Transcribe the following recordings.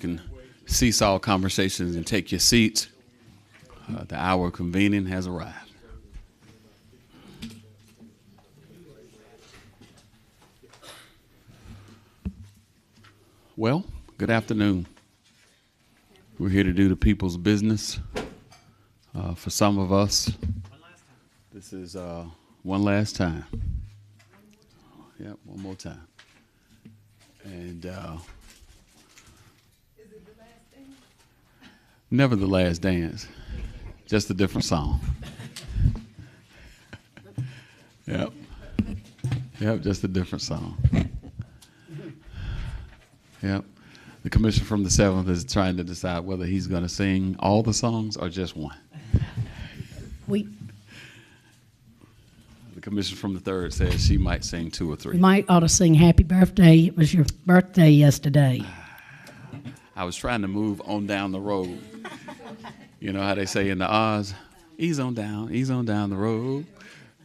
can cease all conversations and take your seats. The hour of convening has arrived. Well, good afternoon. We're here to do the people's business. For some of us, this is one last time. Yep, one more time. And Is it the last dance? never the last dance, just a different song. Yep. Yep, just a different song. Yep. The commissioner from the 7th is trying to decide whether he's going to sing all the songs or just one. The commissioner from the 3rd says she might sing 2 or 3. You might ought to sing happy birthday. It was your birthday yesterday. I was trying to move on down the road. You know how they say in the Oz, ease on down the road.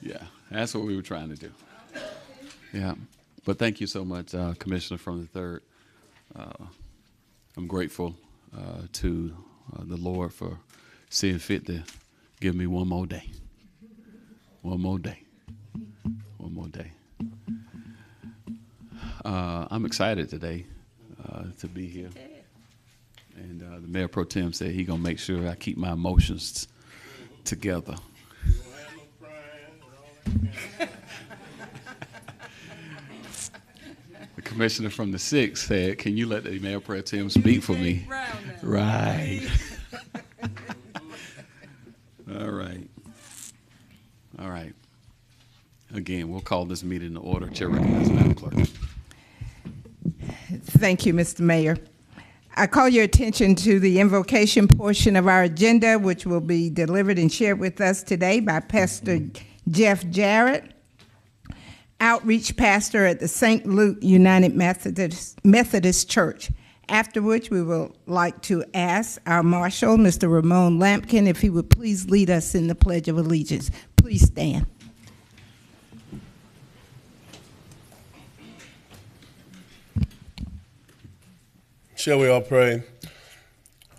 Yeah, that's what we were trying to do. Yeah, but thank you so much, Commissioner from the 3rd. I'm grateful to the Lord for seeing fit to give me one more day. One more day. One more day. I'm excited today to be here. And the Mayor Pro Tem said he's going to make sure I keep my emotions together. The commissioner from the 6th said, can you let the Mayor Pro Tem speak for me? Right. All right. All right. Again, we'll call this meeting to order. Chair recognizes Madam Clerk. Thank you, Mr. Mayor. I call your attention to the invocation portion of our agenda, which will be delivered and shared with us today by Pastor Jeff Jarrett, outreach pastor at the St. Luke United Methodist Church. After which, we would like to ask our marshal, Mr. Ramon Lampkin, if he would please lead us in the Pledge of Allegiance. Please stand. Shall we all pray?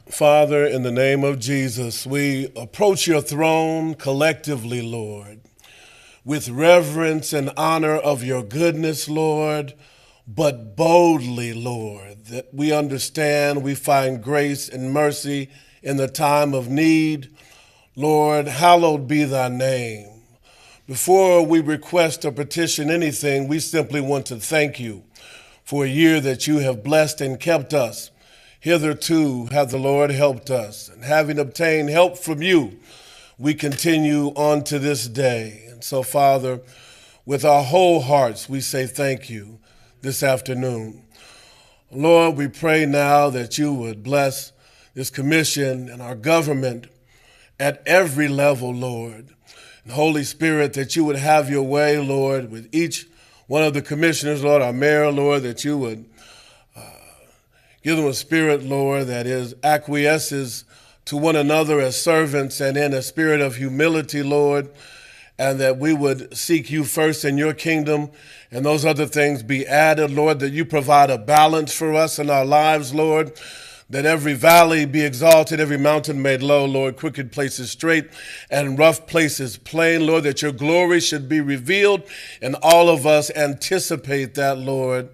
Father, in the name of Jesus, we approach your throne collectively, Lord, with reverence and honor of your goodness, Lord, but boldly, Lord, that we understand we find grace and mercy in the time of need. Lord, hallowed be thy name. Before we request or petition anything, we simply want to thank you for a year that you have blessed and kept us. Hitherto hath the Lord helped us, and having obtained help from you, we continue on to this day. And so, Father, with our whole hearts, we say thank you this afternoon. Lord, we pray now that you would bless this commission and our government at every level, Lord. And Holy Spirit, that you would have your way, Lord, with each one of the commissioners, Lord, our mayor, Lord, that you would give them a spirit, Lord, that is acquiesces to one another as servants and in a spirit of humility, Lord, and that we would seek you first in your kingdom and those other things be added, Lord, that you provide a balance for us in our lives, Lord, that every valley be exalted, every mountain made low, Lord, crooked places straight and rough places plain, Lord, that your glory should be revealed, and all of us anticipate that, Lord,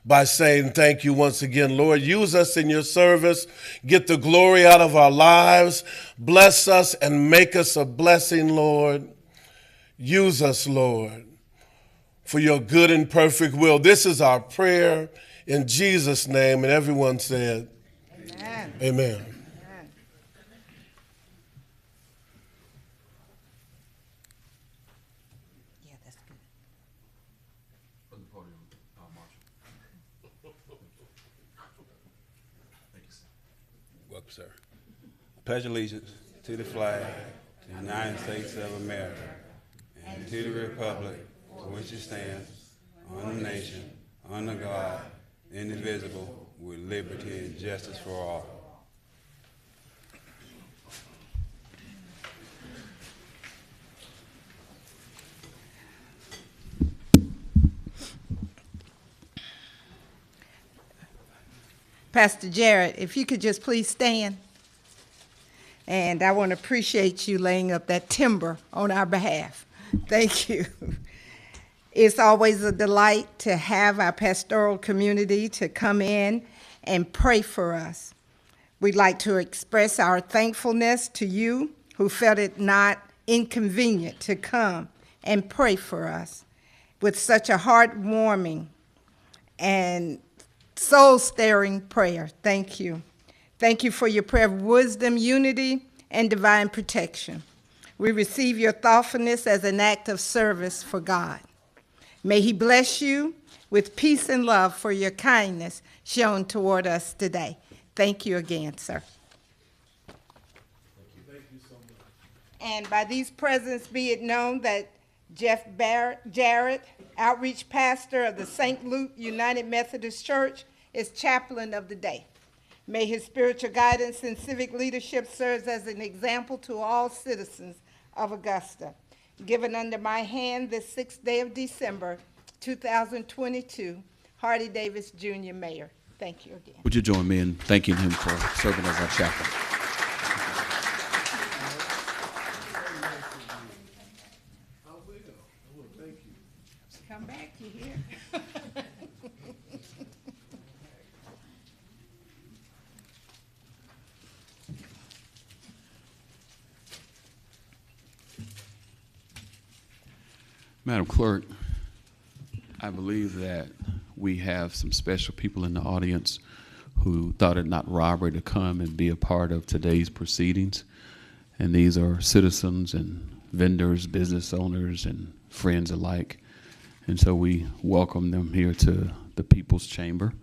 by saying thank you once again. Lord, use us in your service, get the glory out of our lives, bless us and make us a blessing, Lord. Use us, Lord, for your good and perfect will. This is our prayer in Jesus' name, and everyone said, Amen. Amen. Yeah, that's good. From the podium, Marshall. Thank you, sir. Welcome, sir. Pledge allegiance to the flag of the United States of America and to the republic for which it stands, one nation, under God, indivisible, with liberty and justice for all. Pastor Jarrett, if you could just please stand. And I want to appreciate you laying up that timber on our behalf. Thank you. It's always a delight to have our pastoral community to come in and pray for us. We'd like to express our thankfulness to you who felt it not inconvenient to come and pray for us with such a heartwarming and soul-stirring prayer. Thank you. Thank you for your prayer of wisdom, unity, and divine protection. We receive your thoughtfulness as an act of service for God. May he bless you with peace and love for your kindness shown toward us today. Thank you again, sir. Thank you so much. And by these presents be it known that Jeff Jarrett, outreach pastor of the St. Luke United Methodist Church, is chaplain of the day. May his spiritual guidance and civic leadership serve as an example to all citizens of Augusta. Given under my hand this 6th day of December, 2022, Hardy Davis, Jr., Mayor. Thank you again. Would you join me in thanking him for serving as our chaplain? Thank you. Come back, you hear? Madam Clerk, I believe that we have some special people in the audience who thought it not robbery to come and be a part of today's proceedings. And these are citizens and vendors, business owners, and friends alike. And so we welcome them here to the People's Chamber.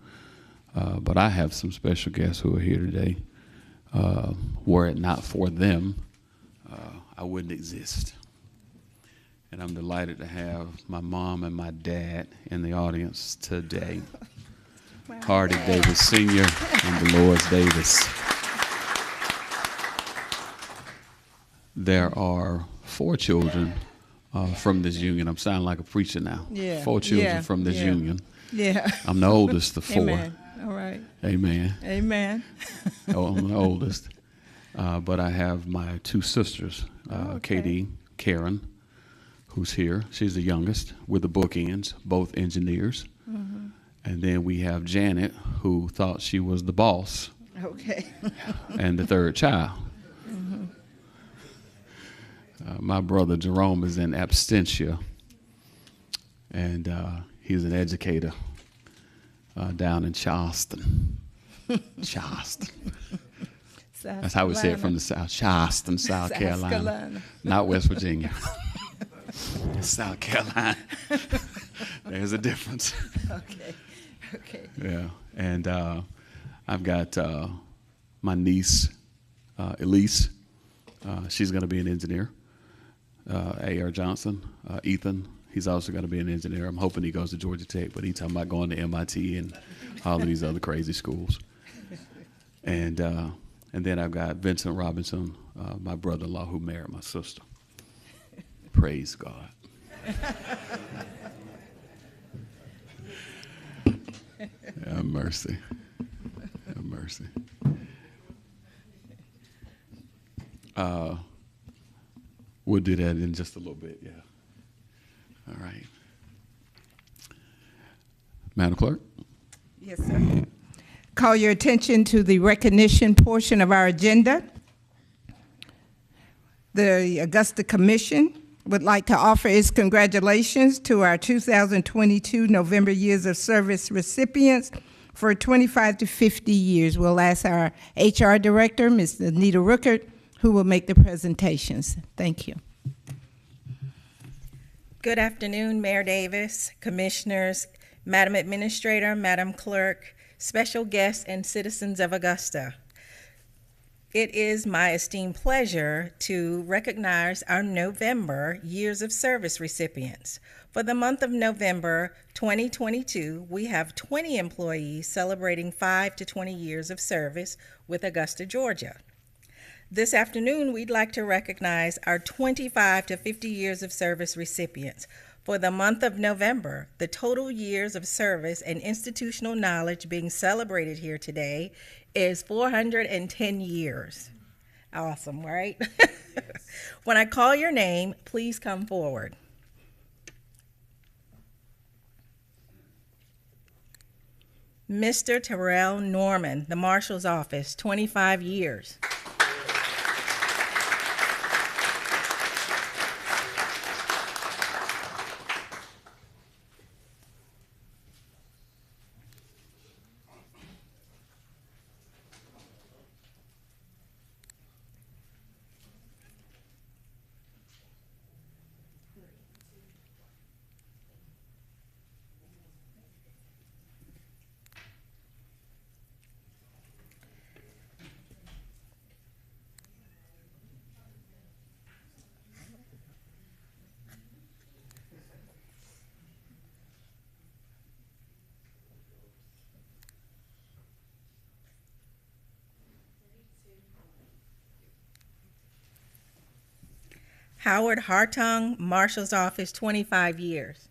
But I have some special guests who are here today. Were it not for them, I wouldn't exist. And I'm delighted to have my mom and my dad in the audience today. Hardy Davis Sr. and Dolores Davis. There are 4 children from this union. I'm sounding like a preacher now. Yeah. 4 children Yeah. from this Yeah. union. Yeah. I'm the oldest of 4. Amen. All right. Amen. Amen. Oh, I'm the oldest. But I have my 2 sisters, okay. Katie, Karen, who's here. She's the youngest. We're the bookends, both engineers. Mm-hmm. And then we have Janet, who thought she was the boss, Okay. and the 3rd child. Mm-hmm. My brother Jerome is in absentia, and he's an educator down in Charleston. Charleston. That's how we say it from the South. Charleston, South Carolina. Not West Virginia. South Carolina. There's a difference. Okay. Okay. Yeah. And I've got my niece, Elise. She's going to be an engineer. A.R. Johnson. Ethan, he's also going to be an engineer. I'm hoping he goes to Georgia Tech, but he's talking about going to MIT and all of these other crazy schools. And then I've got Vincent Robinson, my brother-in-law who married my sister. Praise God. Have mercy. Have mercy. We'll do that in just a little bit, yeah. All right. Madam Clerk? Yes, sir. Call your attention to the recognition portion of our agenda. The Augusta Commission would like to offer its congratulations to our 2022 November Years of Service recipients for 25 to 50 years. We'll ask our HR Director, Ms. Anita Rookert, who will make the presentations. Thank you. Good afternoon, Mayor Davis, Commissioners, Madam Administrator, Madam Clerk, special guests, and citizens of Augusta. It is my esteemed pleasure to recognize our November Years of Service recipients. For the month of November 2022, we have 20 employees celebrating 5 to 20 years of service with Augusta, Georgia. This afternoon, we'd like to recognize our 25 to 50 years of service recipients. For the month of November, the total years of service and institutional knowledge being celebrated here today is 410 years. Awesome, right? When I call your name, please come forward. Mr. Terrell Norman, the Marshal's Office, 25 years. Howard Hartung, Marshal's Office, 25 years.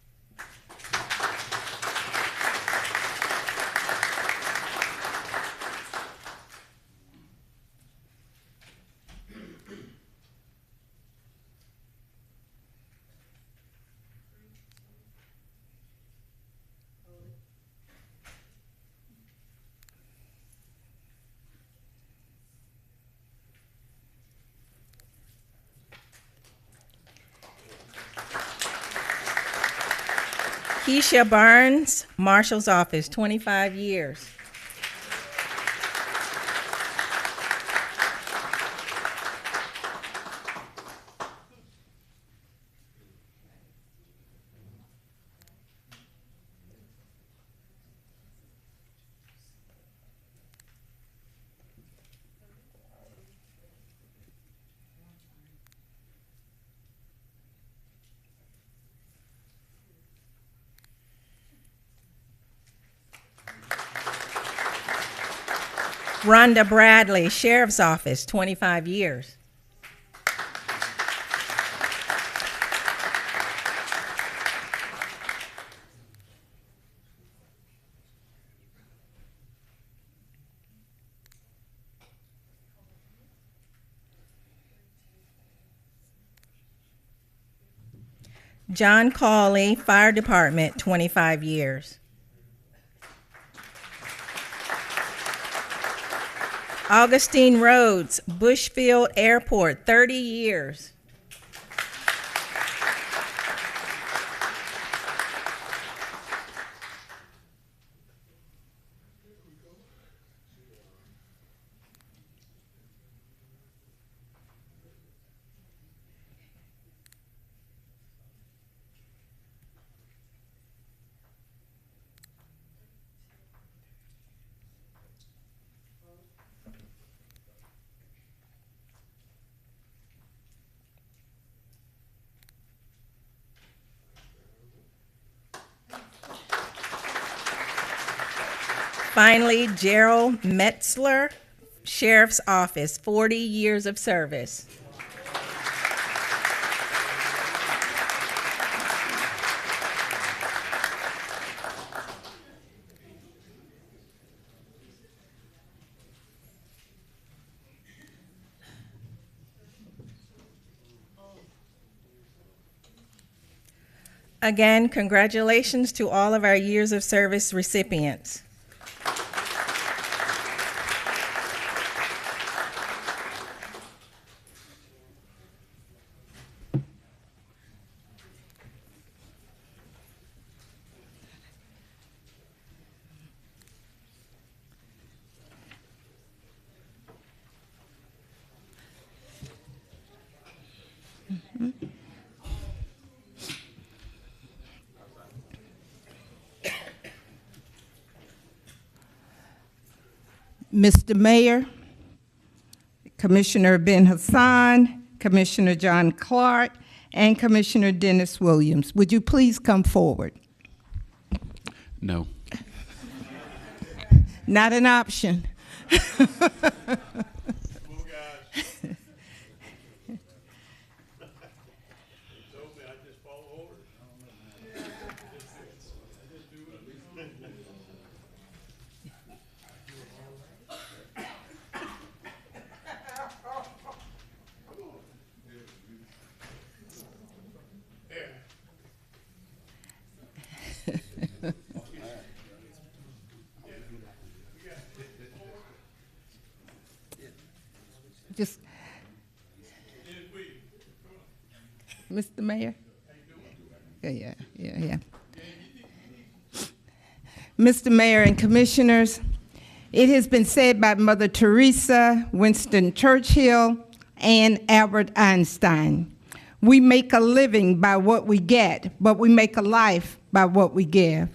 Keisha Barnes, Marshal's Office, 25 years. Rhonda Bradley, Sheriff's Office, 25 years. John Cawley, Fire Department, 25 years. Augustine Rhodes, Bushfield Airport, 30 years. Finally, Gerald Metzler, Sheriff's Office, 40 years of service. Again, congratulations to all of our years of service recipients. Mr. Mayor, Commissioner Ben Hassan, Commissioner John Clark, and Commissioner Dennis Williams, would you please come forward? No. Not an option. just, Mr. Mayor? Yeah. Mr. Mayor and Commissioners, it has been said by Mother Teresa, Winston Churchill, and Albert Einstein, we make a living by what we get, but we make a life by what we give.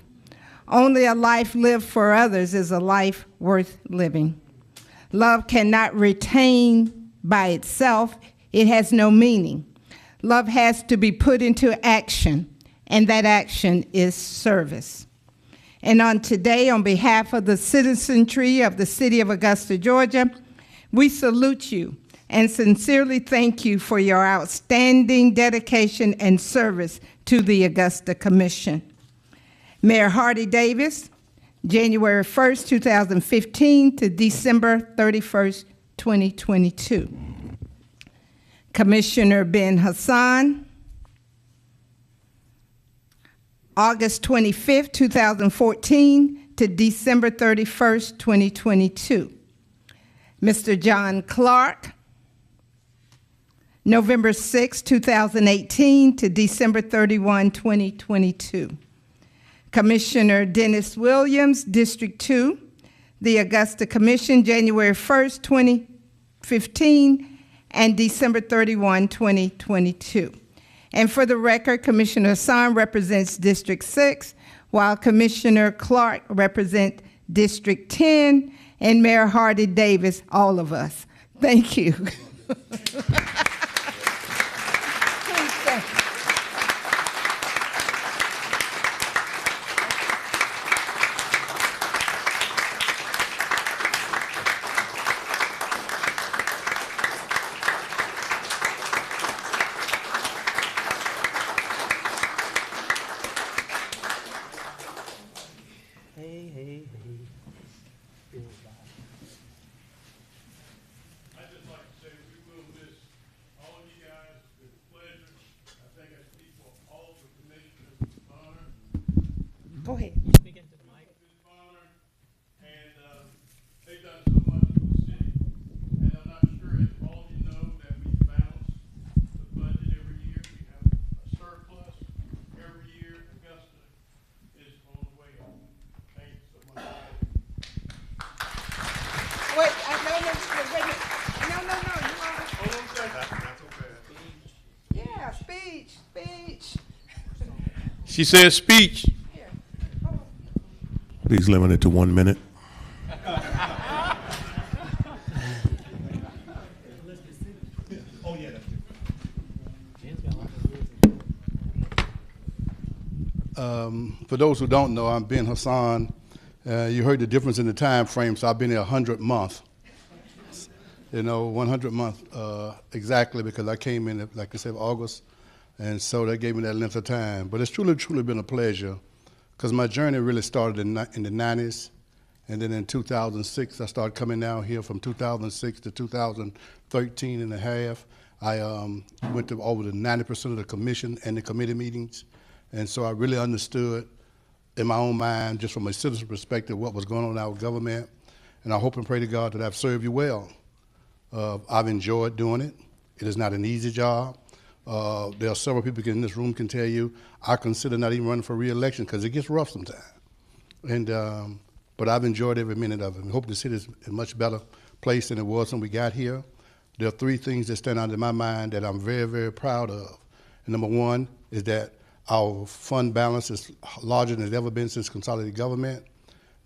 Only a life lived for others is a life worth living. Love cannot retain by itself. It has no meaning. Love has to be put into action, and that action is service. And on today, on behalf of the citizenry of the city of Augusta, Georgia, we salute you and sincerely thank you for your outstanding dedication and service to the Augusta Commission. Mayor Hardy Davis, January 1st, 2015 to December 31st, 2022. Commissioner Ben Hassan, August 25th, 2014 to December 31st, 2022. Mr. John Clark, November 6, 2018 to December 31, 2022. Commissioner Dennis Williams, District 2, the Augusta Commission, January 1st, 2015 and December 31, 2022. And for the record, Commissioner Hassan represents District 6, while Commissioner Clark represents District 10, and Mayor Hardy Davis, all of us. Thank you. Go ahead. They've done so much for the city. And I'm not sure if all of you know that we balance the budget every year. We have a surplus every year. Augusta is on the way up. Thank you so much. Wait, no. You are. Hold on a second. That's okay. Yeah, speech. She said speech. Please limit it to 1 minute. For those who don't know, I'm Ben Hassan. You heard the difference in the time frame, so I've been here 100 months. 100 months exactly, because I came in, like I said, August, and so that gave me that length of time. But it's truly been a pleasure, because my journey really started in the 90s, and then in 2006, I started coming down here. From 2006 to 2013 and a half. I went to over the 90% of the commission and the committee meetings, and so I really understood in my own mind, just from a citizen perspective, what was going on in our government, and I hope and pray to God that I've served you well. I've enjoyed doing it. It is not an easy job. There are several people in this room can tell you I consider not even running for re-election because it gets rough sometimes. And but I've enjoyed every minute of it. I hope the city is a much better place than it was when we got here. There are three things that stand out in my mind that I'm very proud of. And number one is that our fund balance is larger than it's ever been since consolidated government.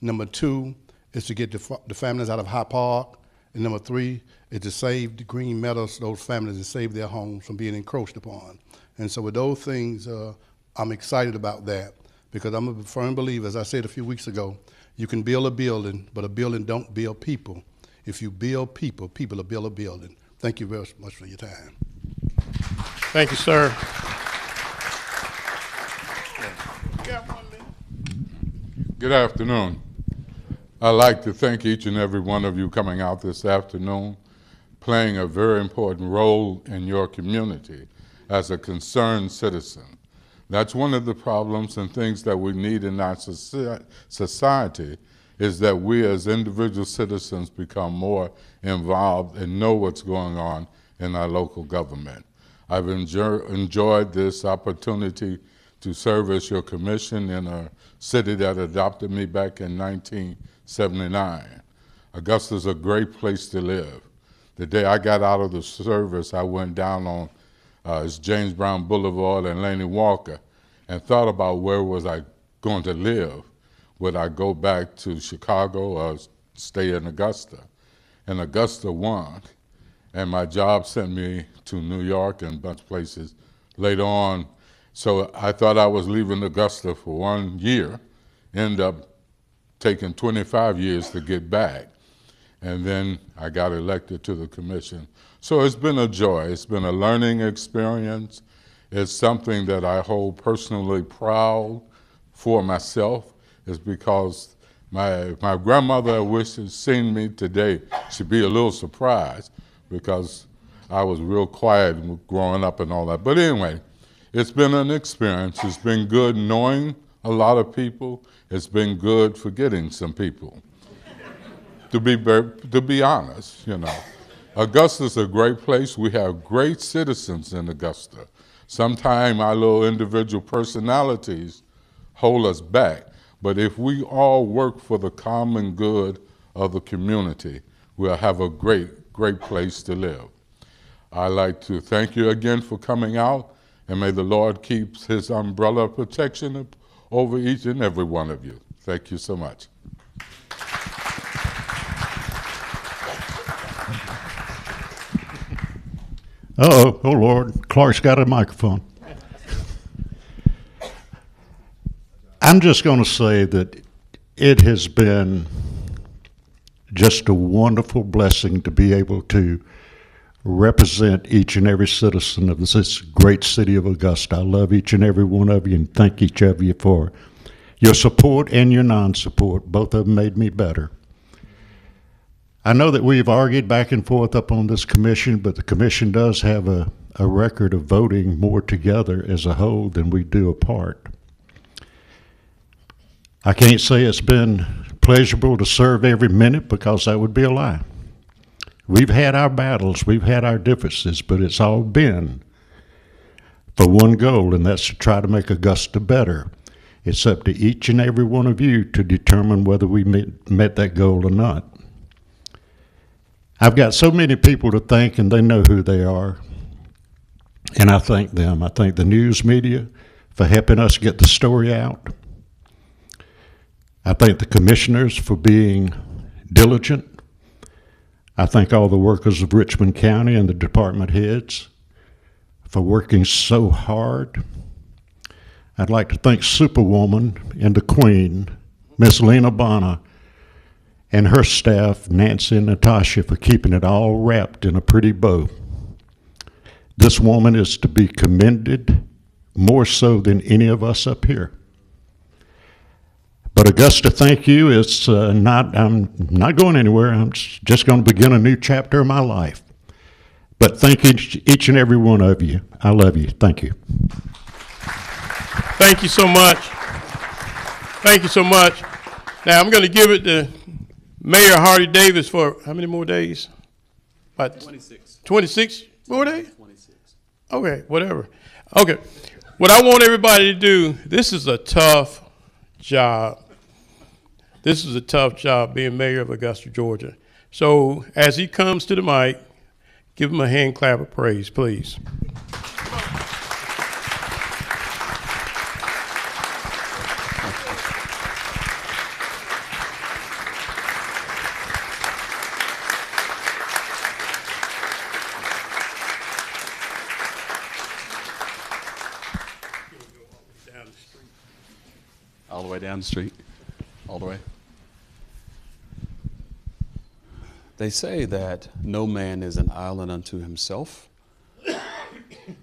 Number two is to get the families out of High Park. And number three is to save the Green Meadows, those families, and save their homes from being encroached upon. And so with those things, I'm excited about that, because I'm a firm believer, as I said a few weeks ago, you can build a building, but a building don't build people. If you build people, people will build a building. Thank you very much for your time. Thank you, sir. Good afternoon. I'd like to thank each and every one of you coming out this afternoon, playing a very important role in your community as a concerned citizen. That's one of the problems and things that we need in our society, is that we as individual citizens become more involved and know what's going on in our local government. I've enjoyed this opportunity to serve as your commission in a city that adopted me back in 1979. Augusta's a great place to live. The day I got out of the service, I went down on it's James Brown Boulevard and Laney Walker and thought about where was I going to live. Would I go back to Chicago or stay in Augusta? And Augusta won. And my job sent me to New York and a bunch of places later on. So I thought I was leaving Augusta for 1 year, ended up taking 25 years to get back. And then I got elected to the commission. So it's been a joy. It's been a learning experience. It's something that I hold personally proud for myself. Is because my grandmother wishes seen me today. She'd be a little surprised because I was real quiet growing up and all that. But anyway, it's been an experience. It's been good knowing a lot of people. It's been good forgetting some people. To be honest, you know. Augusta's a great place. We have great citizens in Augusta. Sometimes our little individual personalities hold us back. But if we all work for the common good of the community, we'll have a great, great place to live. I'd like to thank you again for coming out, and may the Lord keep his umbrella of protection over each and every one of you. Thank you so much. Uh-oh, oh Lord, Clark's got a microphone. I'm just going to say that it has been just a wonderful blessing to be able to represent each and every citizen of this great city of Augusta. I love each and every one of you and thank each of you for your support and your non-support. Both of them made me better. I know that we've argued back and forth up on this commission, but the commission does have a record of voting more together as a whole than we do apart. I can't say it's been pleasurable to serve every minute because that would be a lie. We've had our battles, we've had our differences, but it's all been for one goal, and that's to try to make Augusta better. It's up to each and every one of you to determine whether we met that goal or not. I've got so many people to thank, and they know who they are, and I thank them. I thank the news media for helping us get the story out. I thank the commissioners for being diligent. I thank all the workers of Richmond County and the department heads for working so hard. I'd like to thank Superwoman and the Queen, Miss Lena Bonner, and her staff, Nancy and Natasha, for keeping it all wrapped in a pretty bow. This woman is to be commended more so than any of us up here. But Augusta, thank you. I'm not going anywhere. I'm just going to begin a new chapter of my life. But thank each and every one of you. I love you. Thank you. Thank you so much. Thank you so much. Now I'm going to give it to Mayor Hardy Davis for how many more days? About 26. 26 more days? 26. Okay, whatever. Okay. What I want everybody to do, this is a tough job. This is a tough job being mayor of Augusta, Georgia. So as he comes to the mic, give him a hand clap of praise, please. All the way down the street. All the way. They say that no man is an island unto himself.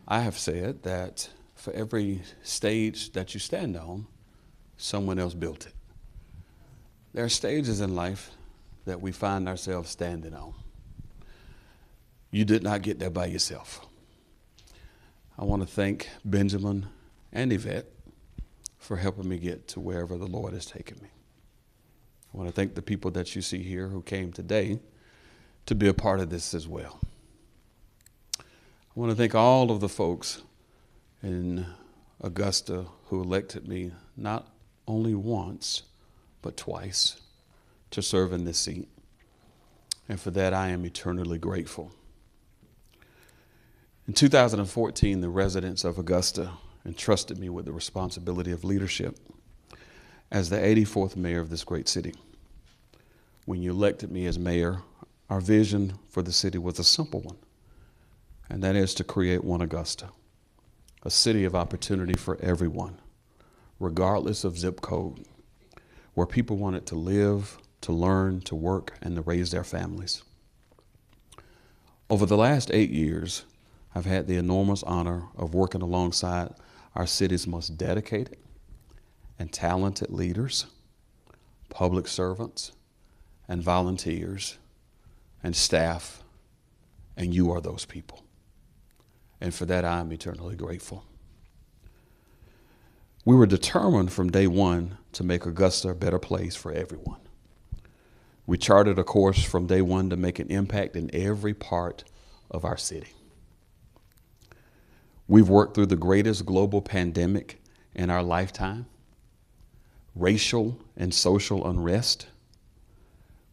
I have said that for every stage that you stand on, someone else built it. There are stages in life that we find ourselves standing on. You did not get there by yourself. I want to thank Benjamin and Yvette for helping me get to wherever the Lord has taken me. I want to thank the people that you see here who came today to be a part of this as well. I want to thank all of the folks in Augusta who elected me not only once, but twice to serve in this seat. And for that, I am eternally grateful. In 2014, the residents of Augusta entrusted me with the responsibility of leadership as the 84th mayor of this great city. When you elected me as mayor, our vision for the city was a simple one, and that is to create one Augusta, a city of opportunity for everyone, regardless of zip code, where people wanted to live, to learn, to work, and to raise their families. Over the last 8 years, I've had the enormous honor of working alongside our city's most dedicated and talented leaders, public servants, and volunteers, and staff, and you are those people. And for that, I am eternally grateful. We were determined from day one to make Augusta a better place for everyone. We charted a course from day one to make an impact in every part of our city. We've worked through the greatest global pandemic in our lifetime, racial and social unrest.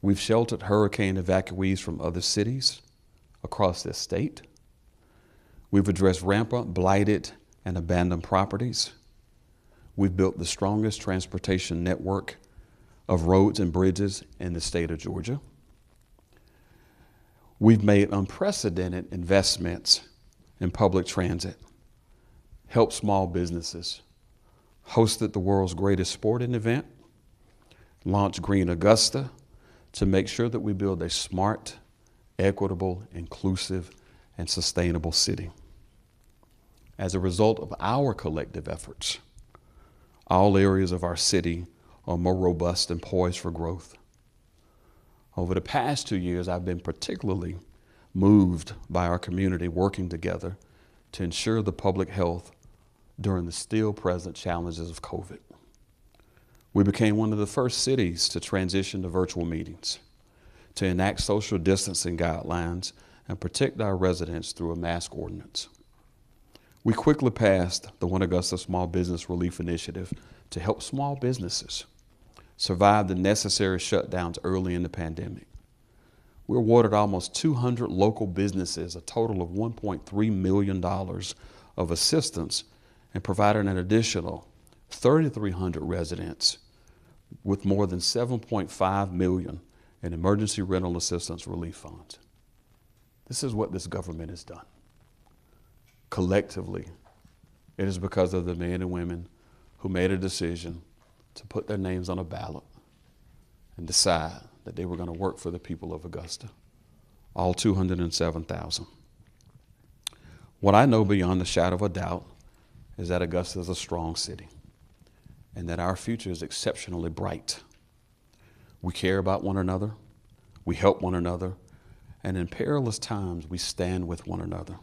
We've sheltered hurricane evacuees from other cities across this state. We've addressed rampant, blighted, and abandoned properties. We've built the strongest transportation network of roads and bridges in the state of Georgia. We've made unprecedented investments in public transit, helped small businesses, hosted the world's greatest sporting event, launched Green Augusta to make sure that we build a smart, equitable, inclusive, and sustainable city. As a result of our collective efforts, all areas of our city are more robust and poised for growth. Over the past 2 years, I've been particularly moved by our community working together to ensure the public health during the still present challenges of COVID. We became one of the first cities to transition to virtual meetings, to enact social distancing guidelines, and protect our residents through a mask ordinance. We quickly passed the One Augusta Small Business Relief Initiative to help small businesses survive the necessary shutdowns early in the pandemic. We awarded almost 200 local businesses a total of $1.3 million of assistance and provided an additional 3,300 residents with more than $7.5 million in emergency rental assistance relief funds. This is what this government has done. Collectively, it is because of the men and women who made a decision to put their names on a ballot and decide that they were going to work for the people of Augusta, all 207,000. What I know beyond a shadow of a doubt is that Augusta is a strong city and that our future is exceptionally bright. We care about one another, we help one another, and in perilous times, we stand with one another.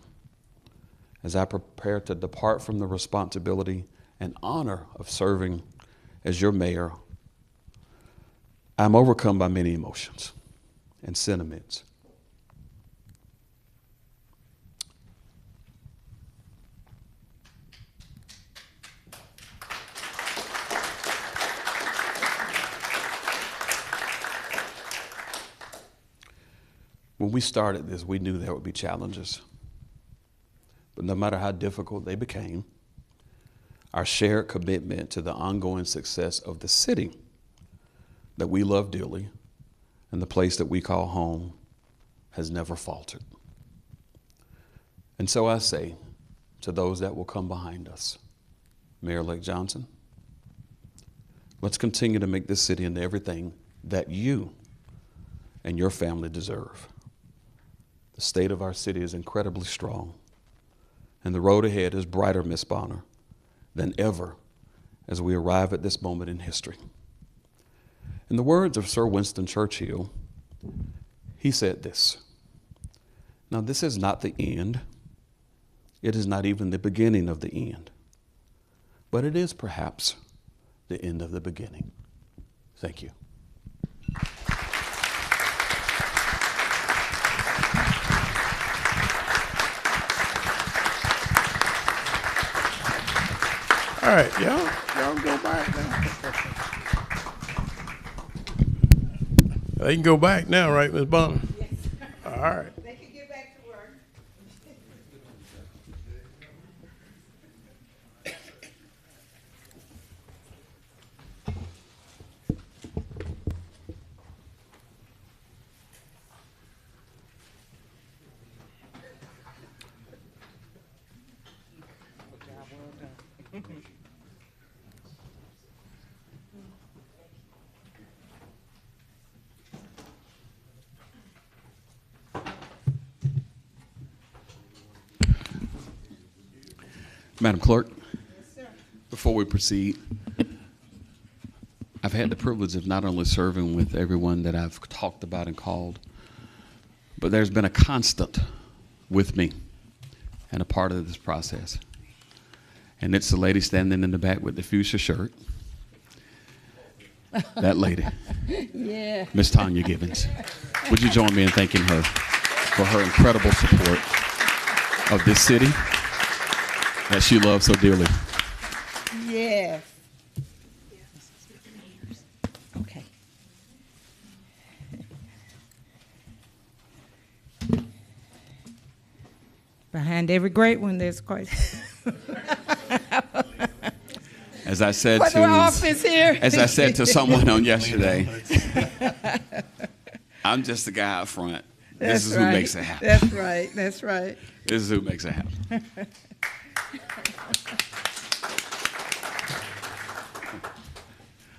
As I prepare to depart from the responsibility and honor of serving as your mayor, I'm overcome by many emotions and sentiments. When we started this, we knew there would be challenges. But no matter how difficult they became, our shared commitment to the ongoing success of the city that we love dearly and the place that we call home has never faltered. And so I say to those that will come behind us, Mayor-elect Johnson, let's continue to make this city into everything that you and your family deserve. The state of our city is incredibly strong, and the road ahead is brighter, Ms. Bonner, than ever as we arrive at this moment in history. In the words of Sir Winston Churchill, he said this, "Now this is not the end. It is not even the beginning of the end, but it is perhaps the end of the beginning." Thank you. All right, y'all can go back now. They can go back now, right, Ms. Bonner? Yes. All right. They can get back to work. Madam Clerk, before we proceed, I've had the privilege of not only serving with everyone that I've talked about and called, but there's been a constant with me and a part of this process. And it's the lady standing in the back with the fuchsia shirt. That lady. Yeah. Miss Tanya Gibbons. Would you join me in thanking her for her incredible support of this city that she loves so dearly? Yes. Okay. Behind every great one, there's quite. As I said For the office here. as I said to someone on yesterday, I'm just the guy up front. This is who makes it happen. That's right. That's right. This is who makes it happen.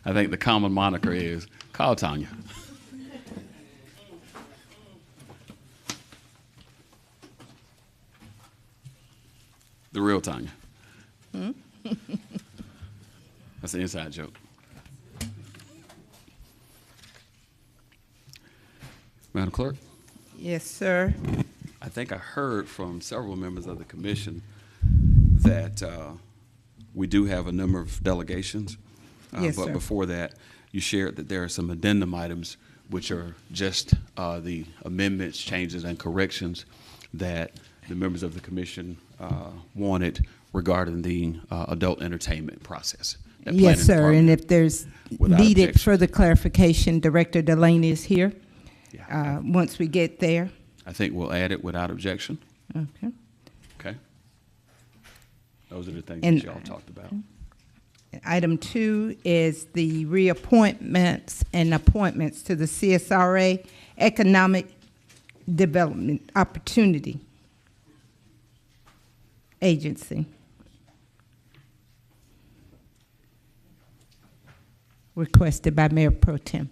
I think the common moniker is call Tanya. The real Tanya. That's an inside joke. Madam Clerk? Yes, sir. I think I heard from several members of the commission that we do have a number of delegations. Yes, but sir. before that, you shared that there are some addendum items which are just the amendments, changes, and corrections that the members of the commission wanted regarding the adult entertainment process. that Yes, planning sir. And department if there's without needed objection. further clarification, Director Delaney is here. Yeah. Once we get there. I think we'll add it without objection. Okay. Okay. Those are the things And- that y'all talked about. Item 2 is the reappointments and appointments to the CSRA Economic Development Opportunity Agency. Requested by Mayor Pro Tem.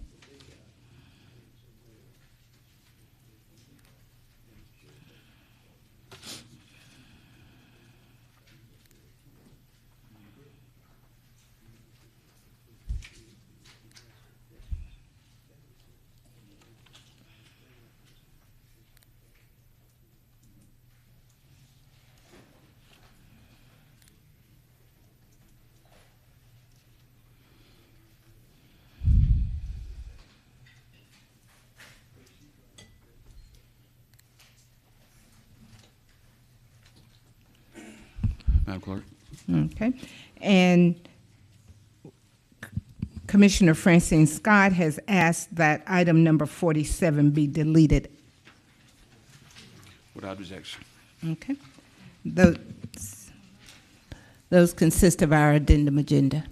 Madam Clerk? Okay. And Commissioner Francine Scott has asked that item number 47 be deleted. Without objection. Okay. Those consist of our addendum agenda.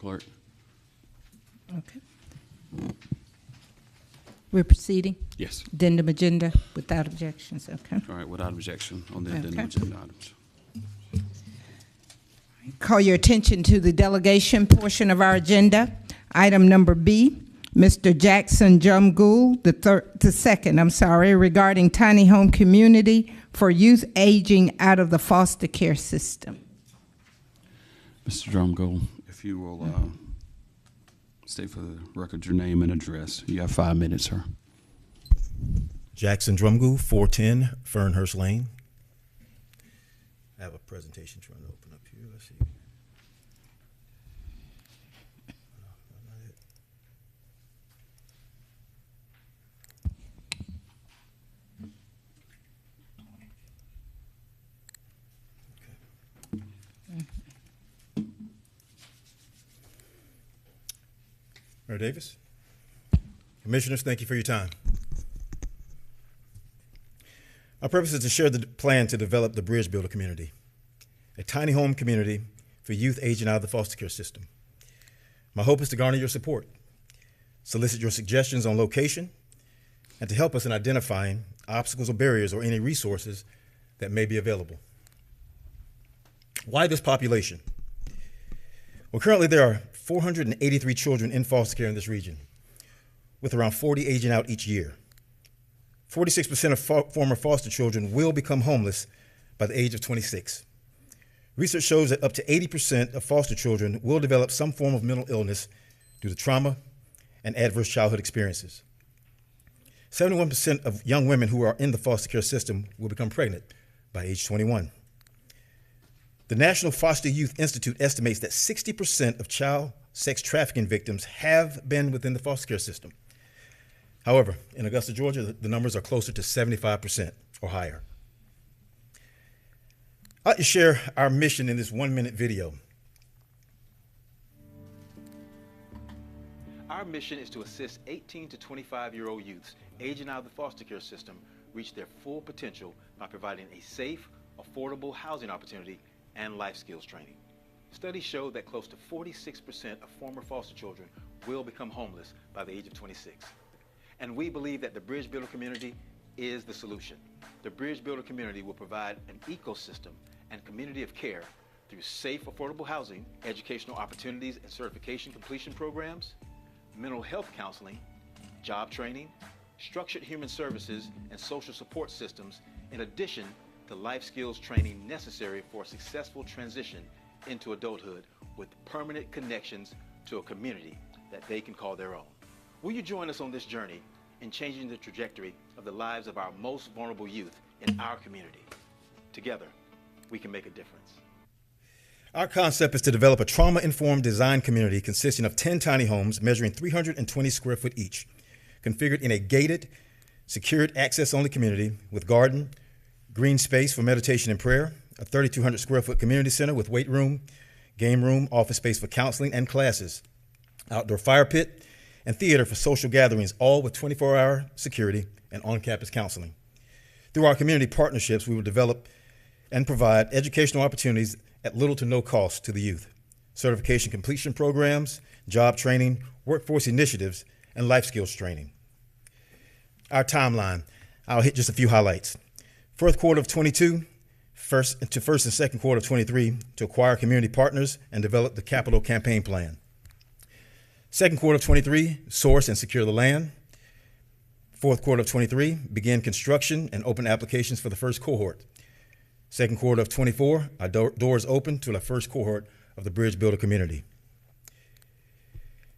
Clerk. Okay. We're proceeding. Yes. Addendum agenda without objections, okay. All right, without objection on the addendum Okay. agenda items. Call your attention to the delegation portion of our agenda. Item number B, Mr. Jackson Drumgoole, the second, regarding tiny home community for youth aging out of the foster care system. Mr. Drumgoole, if you will state for the record your name and address. You have 5 minutes, sir. Jackson Drumgoole, 410 Fernhurst Lane. I have a presentation trying to open up here. Let's see. Mayor Davis, Commissioners, thank you for your time. Our purpose is to share the plan to develop the Bridge Builder community, a tiny home community for youth aging out of the foster care system. My hope is to garner your support, solicit your suggestions on location, and to help us in identifying obstacles or barriers or any resources that may be available. Why this population? Well, currently there are 483 children in foster care in this region, with around 40 aging out each year. 46% of former foster children will become homeless by the age of 26. Research shows that up to 80% of foster children will develop some form of mental illness due to trauma and adverse childhood experiences. 71% of young women who are in the foster care system will become pregnant by age 21. The National Foster Youth Institute estimates that 60% of child sex trafficking victims have been within the foster care system. However, in Augusta, Georgia, the numbers are closer to 75% or higher. I'd like to share our mission in this 1-minute video. Our mission is to assist 18 to 25-year-old youths aging out of the foster care system reach their full potential by providing a safe, affordable housing opportunity and life skills training. Studies show that close to 46% of former foster children will become homeless by the age of 26. And we believe that the Bridge Builder community is the solution. The Bridge Builder community will provide an ecosystem and community of care through safe, affordable housing, educational opportunities and certification completion programs, mental health counseling, job training, structured human services and social support systems, in addition to life skills training necessary for a successful transition into adulthood with permanent connections to a community that they can call their own. Will you join us on this journey in changing the trajectory of the lives of our most vulnerable youth in our community? Together, we can make a difference. Our concept is to develop a trauma-informed design community consisting of 10 tiny homes measuring 320 square foot each, configured in a gated, secured access-only community with garden, green space for meditation and prayer, a 3,200 square foot community center with weight room, game room, office space for counseling and classes, outdoor fire pit, and theater for social gatherings, all with 24-hour security and on-campus counseling. Through our community partnerships, we will develop and provide educational opportunities at little to no cost to the youth, certification completion programs, job training, workforce initiatives, and life skills training. Our timeline, I'll hit just a few highlights. Fourth quarter of 22, first and second quarter of 23 to acquire community partners and develop the capital campaign plan. Second quarter of 23, source and secure the land. Fourth quarter of 23, begin construction and open applications for the first cohort. Second quarter of 24, our doors open to the first cohort of the Bridge Builder community.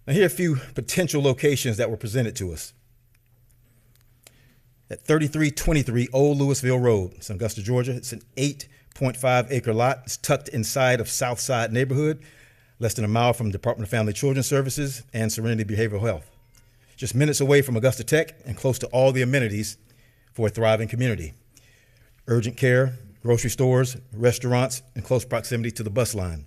Now here are a few potential locations that were presented to us. At 3323 Old Louisville Road, it's in Augusta, Georgia. It's an 8.5 acre lot. It's tucked inside of Southside neighborhood, less than a mile from Department of Family Children Services and Serenity Behavioral Health. Just minutes away from Augusta Tech and close to all the amenities for a thriving community. Urgent care, grocery stores, restaurants, and close proximity to the bus line.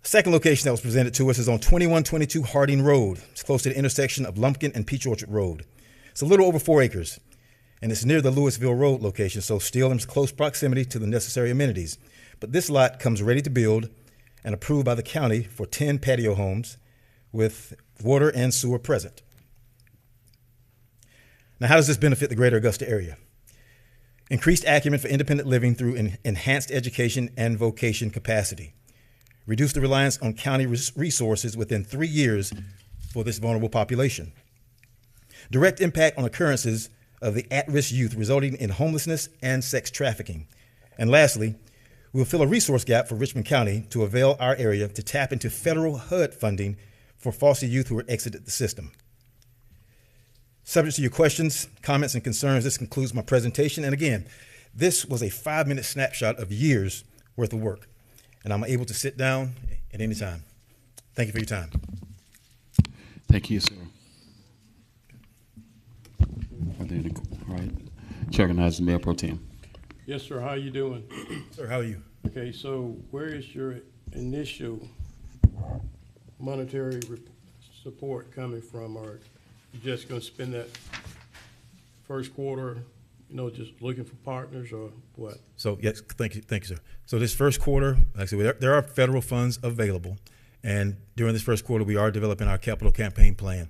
The second location that was presented to us is on 2122 Harding Road. It's close to the intersection of Lumpkin and Peach Orchard Road. It's a little over 4 acres, and it's near the Louisville Road location, so still in close proximity to the necessary amenities. But this lot comes ready to build and approved by the county for 10 patio homes with water and sewer present. Now, how does this benefit the greater Augusta area? Increased acumen for independent living through enhanced education and vocation capacity. Reduce the reliance on county resources within 3 years for this vulnerable population. Direct impact on occurrences of the at-risk youth resulting in homelessness and sex trafficking. And lastly, we'll fill a resource gap for Richmond County to avail our area to tap into federal HUD funding for foster youth who are exited the system. Subject to your questions, comments, and concerns, this concludes my presentation. And again, this was a 5-minute snapshot of years worth of work. And I'm able to sit down at any time. Thank you for your time. Thank you, sir. Are there any, all right. Chair recognizes Mayor Pro Tem. Yes, sir. How you doing? Sir, how are you? Okay, so where is your initial monetary support coming from? Or you just going to spend that first quarter, just looking for partners, or what? So, yes, thank you, sir. So this first quarter, like I said, there are federal funds available. And during this first quarter, we are developing our capital campaign plan.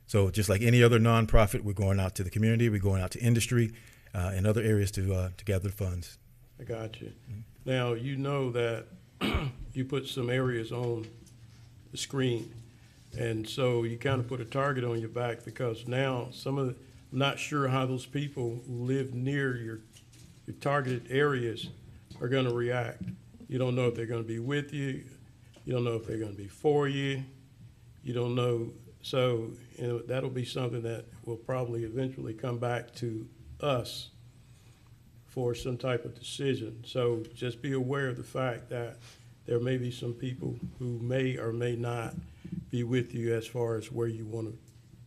So just like any other nonprofit, we're going out to the community, we're going out to industry and other areas to gather funds. I got you. Mm-hmm. Now, you know that you put some areas on the screen, and so you kind of put a target on your back, because now I'm not sure how those people who live near your targeted areas are going to react. You don't know if they're going to be with you. You don't know if they're going to be for you. You don't know. So that'll be something that will probably eventually come back to us for some type of decision. So just be aware of the fact that there may be some people who may or may not be with you as far as where you want to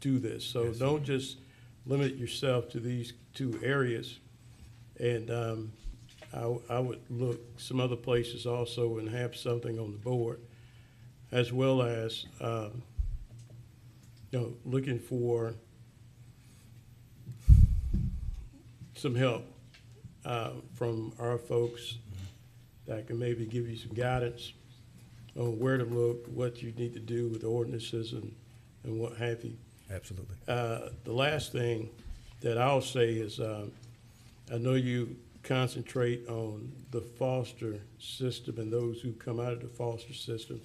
do this. So yes, don't just limit yourself to these 2 areas. And I would look some other places also and have something on the board, as well as looking for some help from our folks that can maybe give you some guidance on where to look, what you need to do with ordinances and what have you. Absolutely. The last thing that I'll say is I know you concentrate on the foster system and those who come out of the foster system.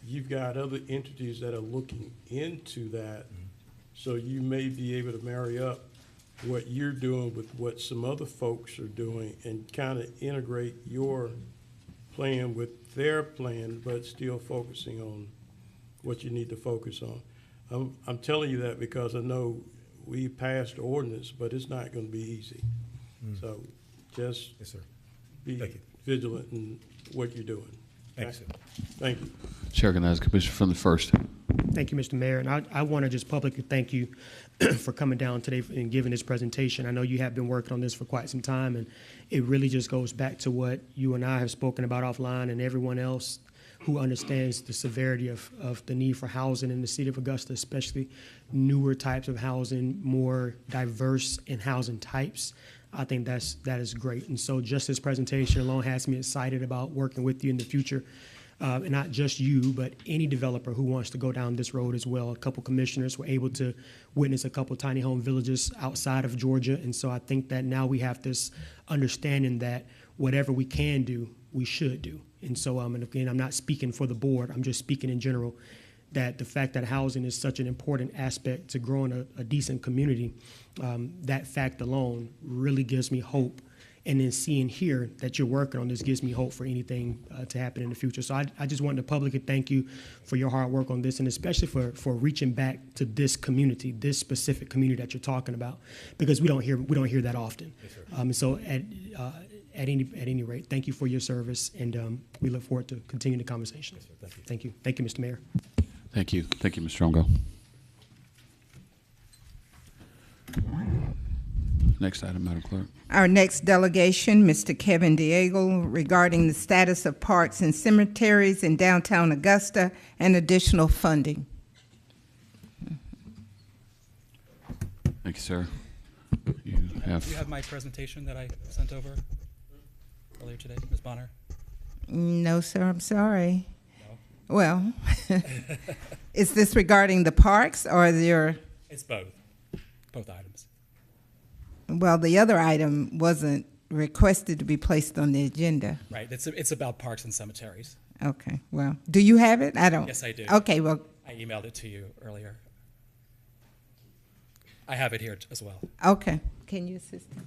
You've got other entities that are looking into that, so you may be able to marry up what you're doing with what some other folks are doing and kind of integrate your plan with their plan, but still focusing on what you need to focus on. I'm telling you that because I know we passed the ordinance, but it's not going to be easy. So just yes, sir. Be vigilant in what you're doing. Thanks, sir. Thank you. Chair recognizes Commissioner from the first. Thank you, Mr. Mayor. And I want to just publicly thank you for coming down today and giving this presentation. I know you have been working on this for quite some time, and it really just goes back to what you and I have spoken about offline, and everyone else who understands the severity of the need for housing in the city of Augusta, especially newer types of housing, more diverse in housing types. I think that is great. And so just this presentation alone has me excited about working with you in the future. And not just you, but any developer who wants to go down this road as well. A couple commissioners were able to witness a couple tiny home villages outside of Georgia. And so I think that now we have this understanding that whatever we can do, we should do. And so, and again, I'm not speaking for the board. I'm just speaking in general, that the fact that housing is such an important aspect to growing a decent community, that fact alone really gives me hope. And then seeing here that you're working on this gives me hope for anything to happen in the future. So I just wanted to publicly thank you for your hard work on this, and especially for reaching back to this community, this specific community that you're talking about, because we don't hear that often. Yes, and so at any rate, thank you for your service, and we look forward to continuing the conversation. Yes, sir. Thank you. Thank you, Mr. Mayor. Thank you, Mr. Strongo. Next item, Madam Clerk. Our next delegation, Mr. Kevin Diego, regarding the status of parks and cemeteries in downtown Augusta and additional funding. Thank you, sir. You have my presentation that I sent over earlier today, Ms. Bonner? No, sir, I'm sorry. No? Well, is this regarding the parks or your? It's both items. Well, the other item wasn't requested to be placed on the agenda. Right, it's about parks and cemeteries. Okay, well, do you have it? I don't. Yes, I do. Okay, well. I emailed it to you earlier. I have it here as well. Okay, can you assist him?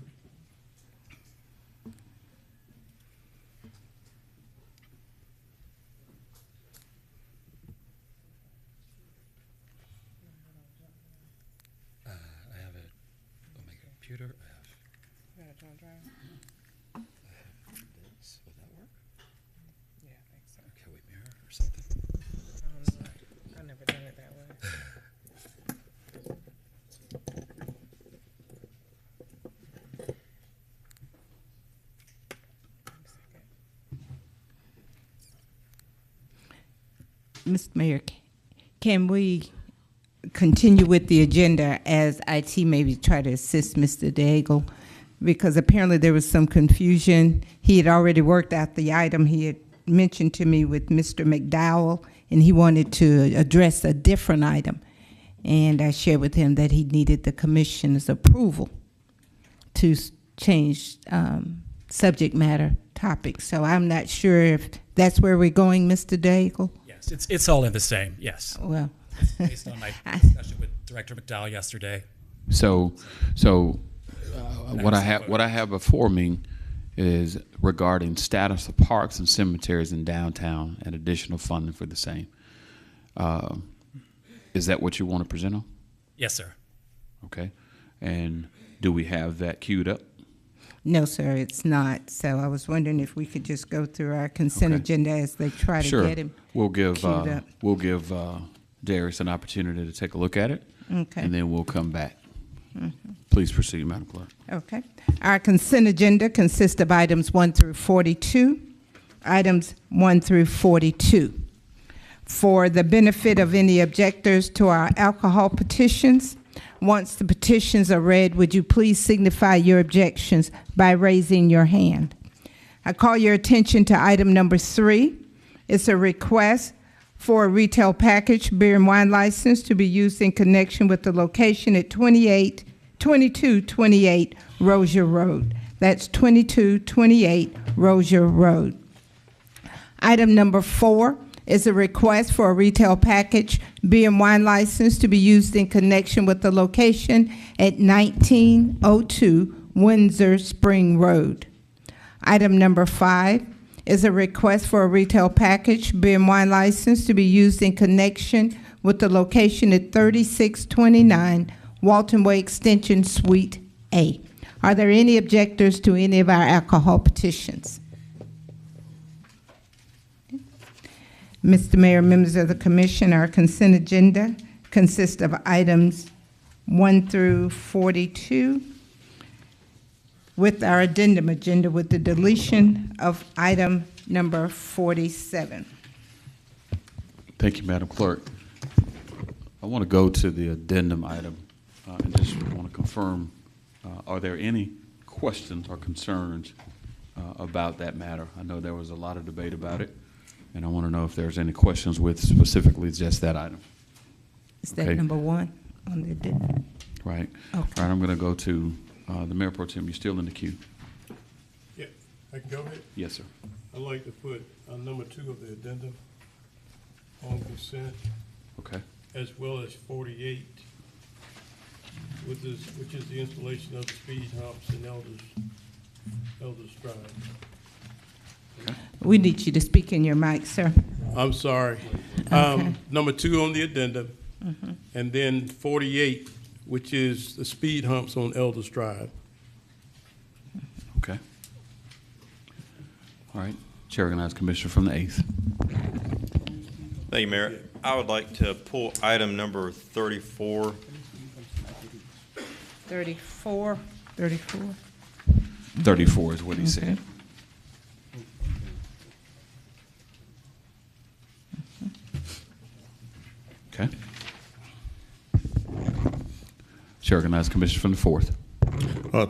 I have it on my computer. I have this. Would that work? Yeah, I think so. Can we mirror or something? I've never done it that way. Mr. Mayor, can we continue with the agenda as IT maybe try to assist Mr. Daigle? Because apparently there was some confusion. He had already worked out the item he had mentioned to me with Mr. McDowell, and he wanted to address a different item. And I shared with him that he needed the commission's approval to change subject matter topics. So I'm not sure if that's where we're going, Mr. Daigle. Yes, it's all in the same, yes. Well. Based on my discussion with Director McDowell yesterday. So what I have before me is regarding status of parks and cemeteries in downtown and additional funding for the same. Is that what you want to present on? Yes, sir. Okay. And do we have that queued up? No, sir, it's not. So I was wondering if we could just go through our consent agenda as they try to get him. We'll give queued up. Darius an opportunity to take a look at it. Okay. And then we'll come back. Please proceed, Madam Clerk. Okay. Our consent agenda consists of items 1 through 42. Items 1 through 42. For the benefit of any objectors to our alcohol petitions, once the petitions are read, would you please signify your objections by raising your hand? I call your attention to item number 3. It's a request for a retail package beer and wine license to be used in connection with the location at 2228 Rozier Road. That's 2228 Rozier Road. Item number 4 is a request for a retail package beer and wine license to be used in connection with the location at 1902 Windsor Spring Road. Item number 5 is a request for a retail package beer and wine license to be used in connection with the location at 3629 Walton Way Extension Suite A. Are there any objectors to any of our alcohol petitions? Mr. Mayor, members of the commission, our consent agenda consists of items 1 through 42 with our addendum agenda with the deletion of item number 47. Thank you, Madam Clerk. I want to go to the addendum item and just want to confirm, are there any questions or concerns about that matter? I know there was a lot of debate about it, and I want to know if there's any questions with specifically just that item. Is that number 1 on the addendum? Right. Okay. All right, I'm going to go to the Mayor Pro Tem. You're still in the queue. Yeah, I can go ahead. Yes, sir. I'd like to put number 2 of the addendum on consent. Okay. As well as 48, which is the installation of the speed humps in Elders Drive. Okay. We need you to speak in your mic, sir. I'm sorry. Okay. Number 2 on the addendum, and then 48, which is the speed humps on Elders Drive. Okay. All right. Chair recognizes Commissioner from the 8th. Thank you, Mayor. I would like to pull item number 34. 34. 34 is what he said. Okay. Chair recognizes Commissioner from the 4th.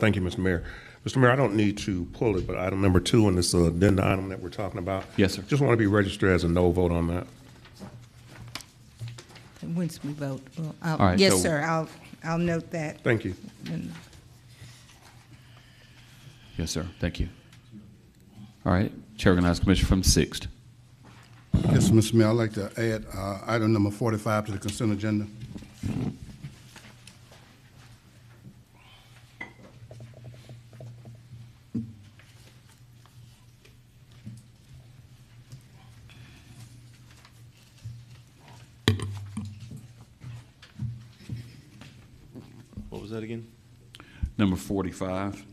Thank you, Mr. Mayor. Mr. Mayor, I don't need to pull it, but item number 2 on this addenda item that we're talking about. Yes, sir. Just want to be registered as a no vote on that. Once we vote, well, All right, yes, so- sir, I'll note that. Thank you. Yes, sir. Thank you. All right. Chair recognizes Commissioner from the 6th. Yes, Mr. Mayor, I'd like to add item number 45 to the consent agenda. What was that again? Number 45.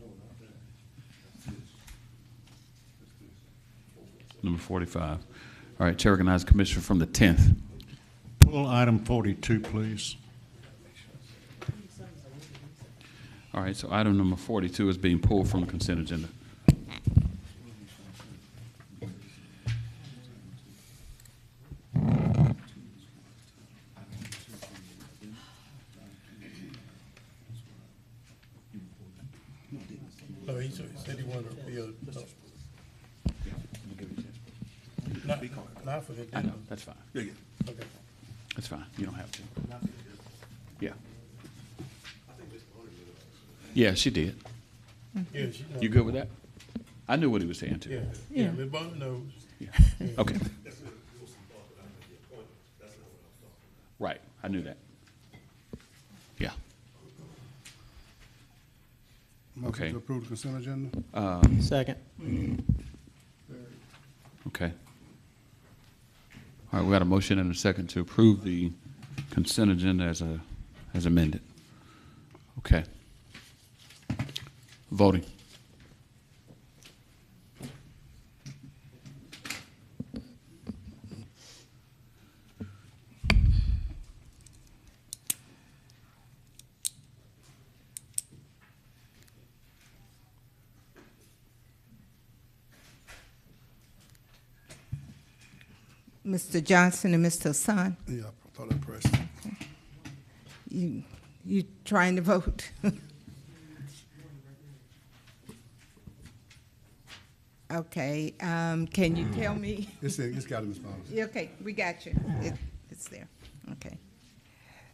Number 45. All right. Chair recognizes Commissioner from the 10th. Pull item 42, please. All right. So item number 42 is being pulled from the consent agenda. No, he said he wanted to be a, not for the. I know. That's fine. Okay. That's fine. You don't have to. Yeah. Yeah, she did. Yeah, she. You good with that? I knew what he was saying too. Yeah, yeah, Ms. Bonner knows. Yeah. Okay. Right. I knew that. Yeah. Motion Okay. to approve the consent agenda? Second. Okay. All right, we got a motion and a second to approve the consent agenda as amended. Okay. Voting. Mr. Johnson and Mr. Hassan, Yeah, I thought I pressed. you trying to vote? Okay, can you tell me? It's got it, Ms. Bonner. Yeah, okay, we got you. It's there. Okay.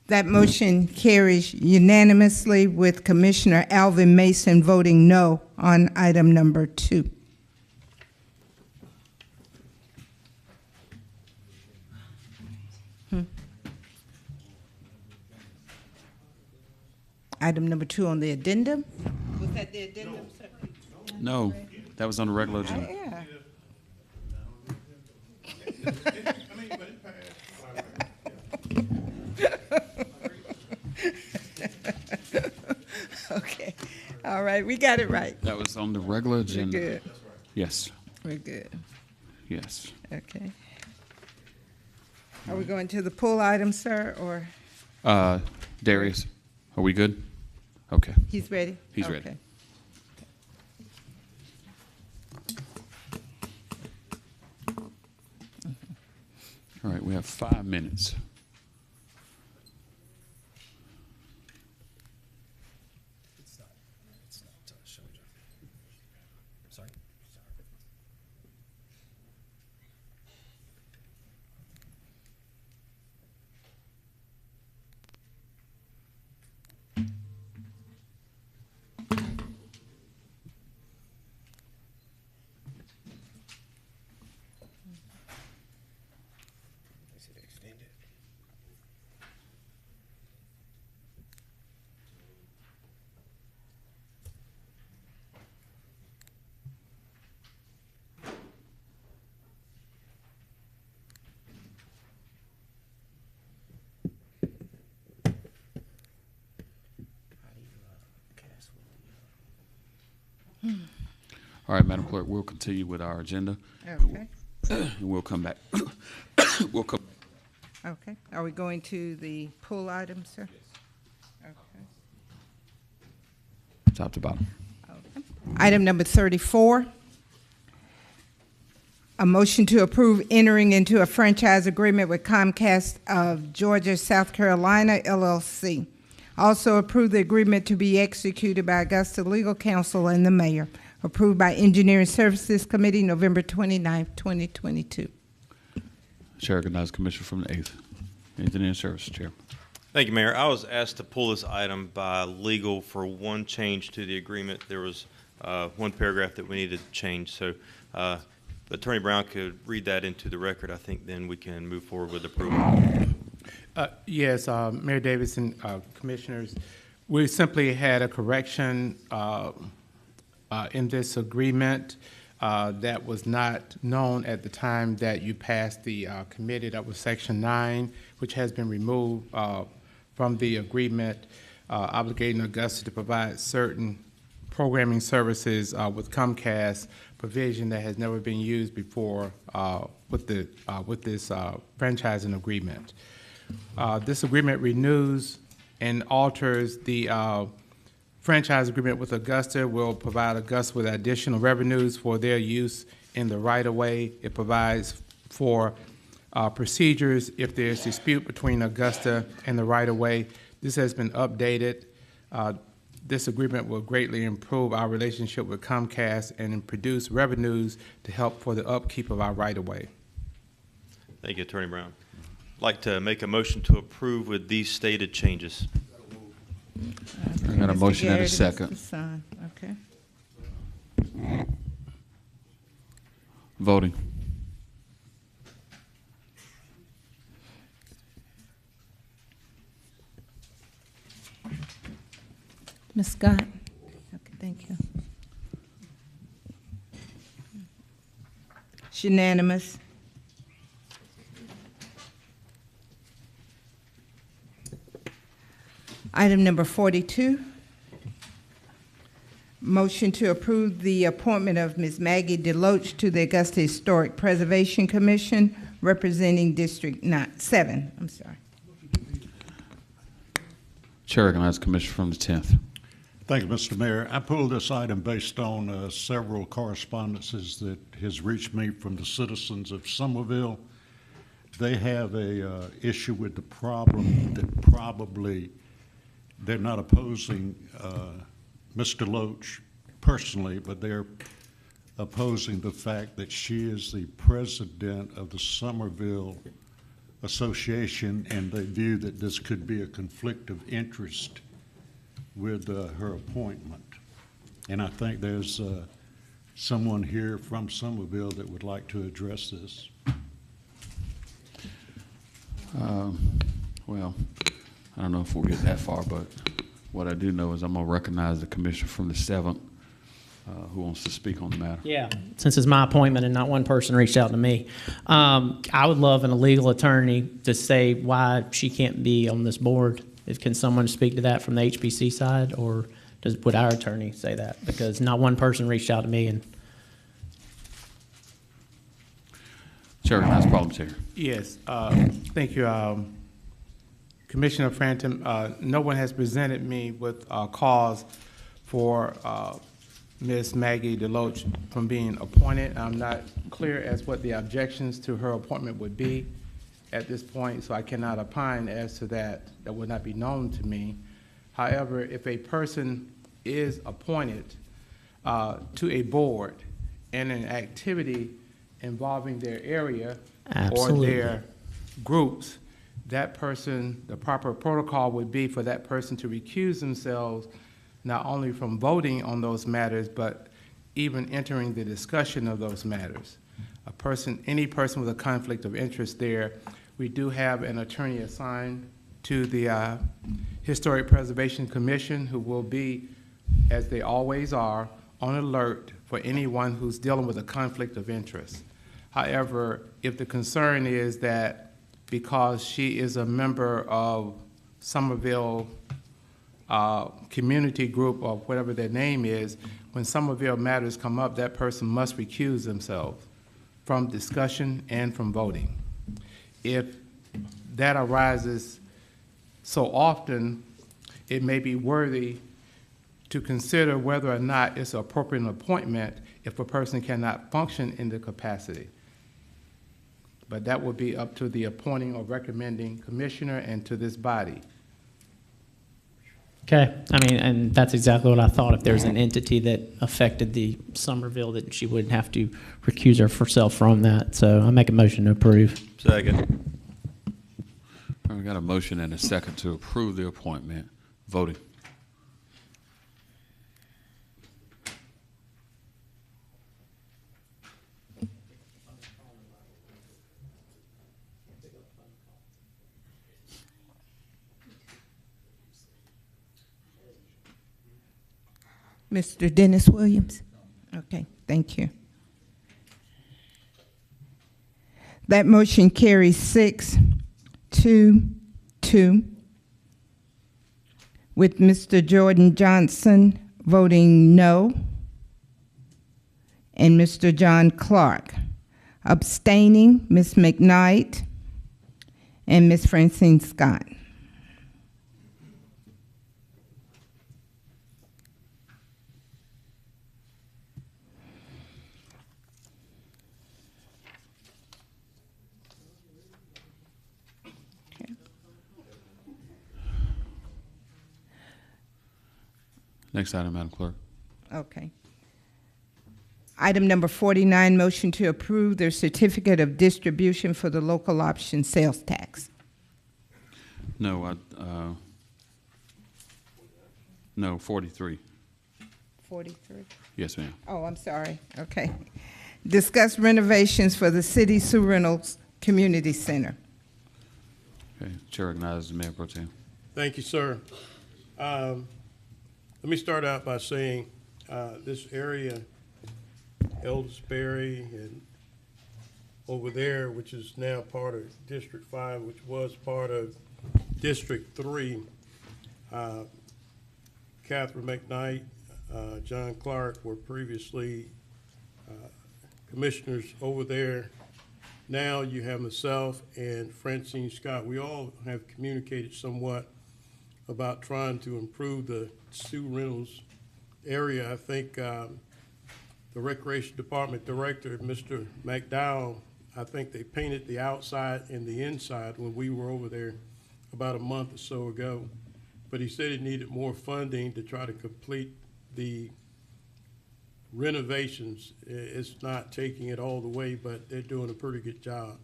That motion carries unanimously with Commissioner Alvin Mason voting no on item number 2. Item number 2 on the addendum? Was that the addendum, sir? No, that was on the regular agenda. Yeah. Okay, all right, we got it right. That was on the regular agenda. We're good. Yes. We're good. Yes. Okay. Are we going to the pull item, sir, or? Darius, are we good? Okay. He's ready? He's ready. Okay. All right, we have 5 minutes. Sorry. All right, Madam Clerk, we'll continue with our agenda. Okay. And we'll come back. We'll come. Okay. Are we going to the pull item, sir? Okay. Top to bottom. Okay. Item number 34. A motion to approve entering into a franchise agreement with Comcast of Georgia, South Carolina, LLC. Also approve the agreement to be executed by Augusta Legal Counsel and the mayor. Approved by Engineering Services Committee, November 29, 2022. Chair recognizes Commissioner from the 8th. Engineering Services Chair. Thank you, Mayor. I was asked to pull this item by legal for one change to the agreement. There was one paragraph that we needed to change. So Attorney Brown could read that into the record. I think then we can move forward with approval. Yes, Mayor Davis and Commissioners, we simply had a correction in this agreement that was not known at the time that you passed the committee. That was Section 9, which has been removed from the agreement, obligating Augusta to provide certain programming services with Comcast, provision that has never been used before with this franchising agreement. This agreement renews and alters the franchise agreement with Augusta. Will provide Augusta with additional revenues for their use in the right-of-way. It provides for procedures if there's dispute between Augusta and the right-of-way. This has been updated. This agreement will greatly improve our relationship with Comcast and produce revenues to help for the upkeep of our right-of-way. Thank you, Attorney Brown. I'd like to make a motion to approve with these stated changes. I got a motion and a second. Okay. Voting. Ms. Scott? Okay, thank you. It's unanimous. Item number 42, motion to approve the appointment of Ms. Maggie DeLoach to the Augusta Historic Preservation Commission, representing District 7. I'm sorry. Chair recognizes Commissioner from the 10th. Thank you, Mr. Mayor. I pulled this item based on several correspondences that has reached me from the citizens of Somerville. They have a issue with the problem that probably they're not opposing Mr. Loach personally, but they're opposing the fact that she is the president of the Somerville Association, and they view that this could be a conflict of interest with her appointment. And I think there's someone here from Somerville that would like to address this. Well, I don't know if we'll get that far, but what I do know is I'm going to recognize the commissioner from the 7th who wants to speak on the matter. Yeah, since it's my appointment and not one person reached out to me. I would love a legal attorney to say why she can't be on this board. Can someone speak to that from the HBC side, or would our attorney say that? Because not one person reached out to me. And Chair, that's problem, Chair. Yes, thank you. Commissioner Frampton, no one has presented me with a cause for Ms. Maggie DeLoach from being appointed. I'm not clear as what the objections to her appointment would be at this point, so I cannot opine as to that. That would not be known to me. However, if a person is appointed to a board and an activity involving their area Absolutely. or their groups, that person, the proper protocol would be for that person to recuse themselves not only from voting on those matters, but even entering the discussion of those matters. Any person with a conflict of interest there, we do have an attorney assigned to the Historic Preservation Commission who will be, as they always are, on alert for anyone who's dealing with a conflict of interest. However, if the concern is that because she is a member of Somerville community group or whatever their name is, when Somerville matters come up, that person must recuse themselves from discussion and from voting. If that arises so often, it may be worthy to consider whether or not it's an appropriate appointment if a person cannot function in the capacity. But that would be up to the appointing or recommending commissioner and to this body. Okay, I mean, and that's exactly what I thought. If there's an entity that affected the Somerville, that she wouldn't have to recuse herself from that. So I make a motion to approve. Second. We got a motion and a second to approve the appointment. Voting. Mr. Dennis Williams? Okay, thank you. That motion carries 6-2-2, with Mr. Jordan Johnson voting no, and Mr. John Clark abstaining, Ms. McKnight and Ms. Francine Scott. Next item, Madam Clerk. Okay. Item number 49, motion to approve the certificate of distribution for the local option sales tax. No, no, 43. 43? Yes, ma'am. Oh, I'm sorry. Okay. Discuss renovations for the City Sue Reynolds Community Center. Okay, Chair recognizes the Mayor Pro Tem. Thank you, sir. Let me start out by saying this area, Eldersbury and over there, which is now part of District 5, which was part of District 3, Catherine McKnight, John Clark were previously commissioners over there. Now you have myself and Francine Scott. We all have communicated somewhat about trying to improve the Sue Reynolds area. I think the Recreation Department Director, Mr. McDowell, I think they painted the outside and the inside when we were over there about a month or so ago. But he said he needed more funding to try to complete the renovations. It's not taking it all the way, but they're doing a pretty good job.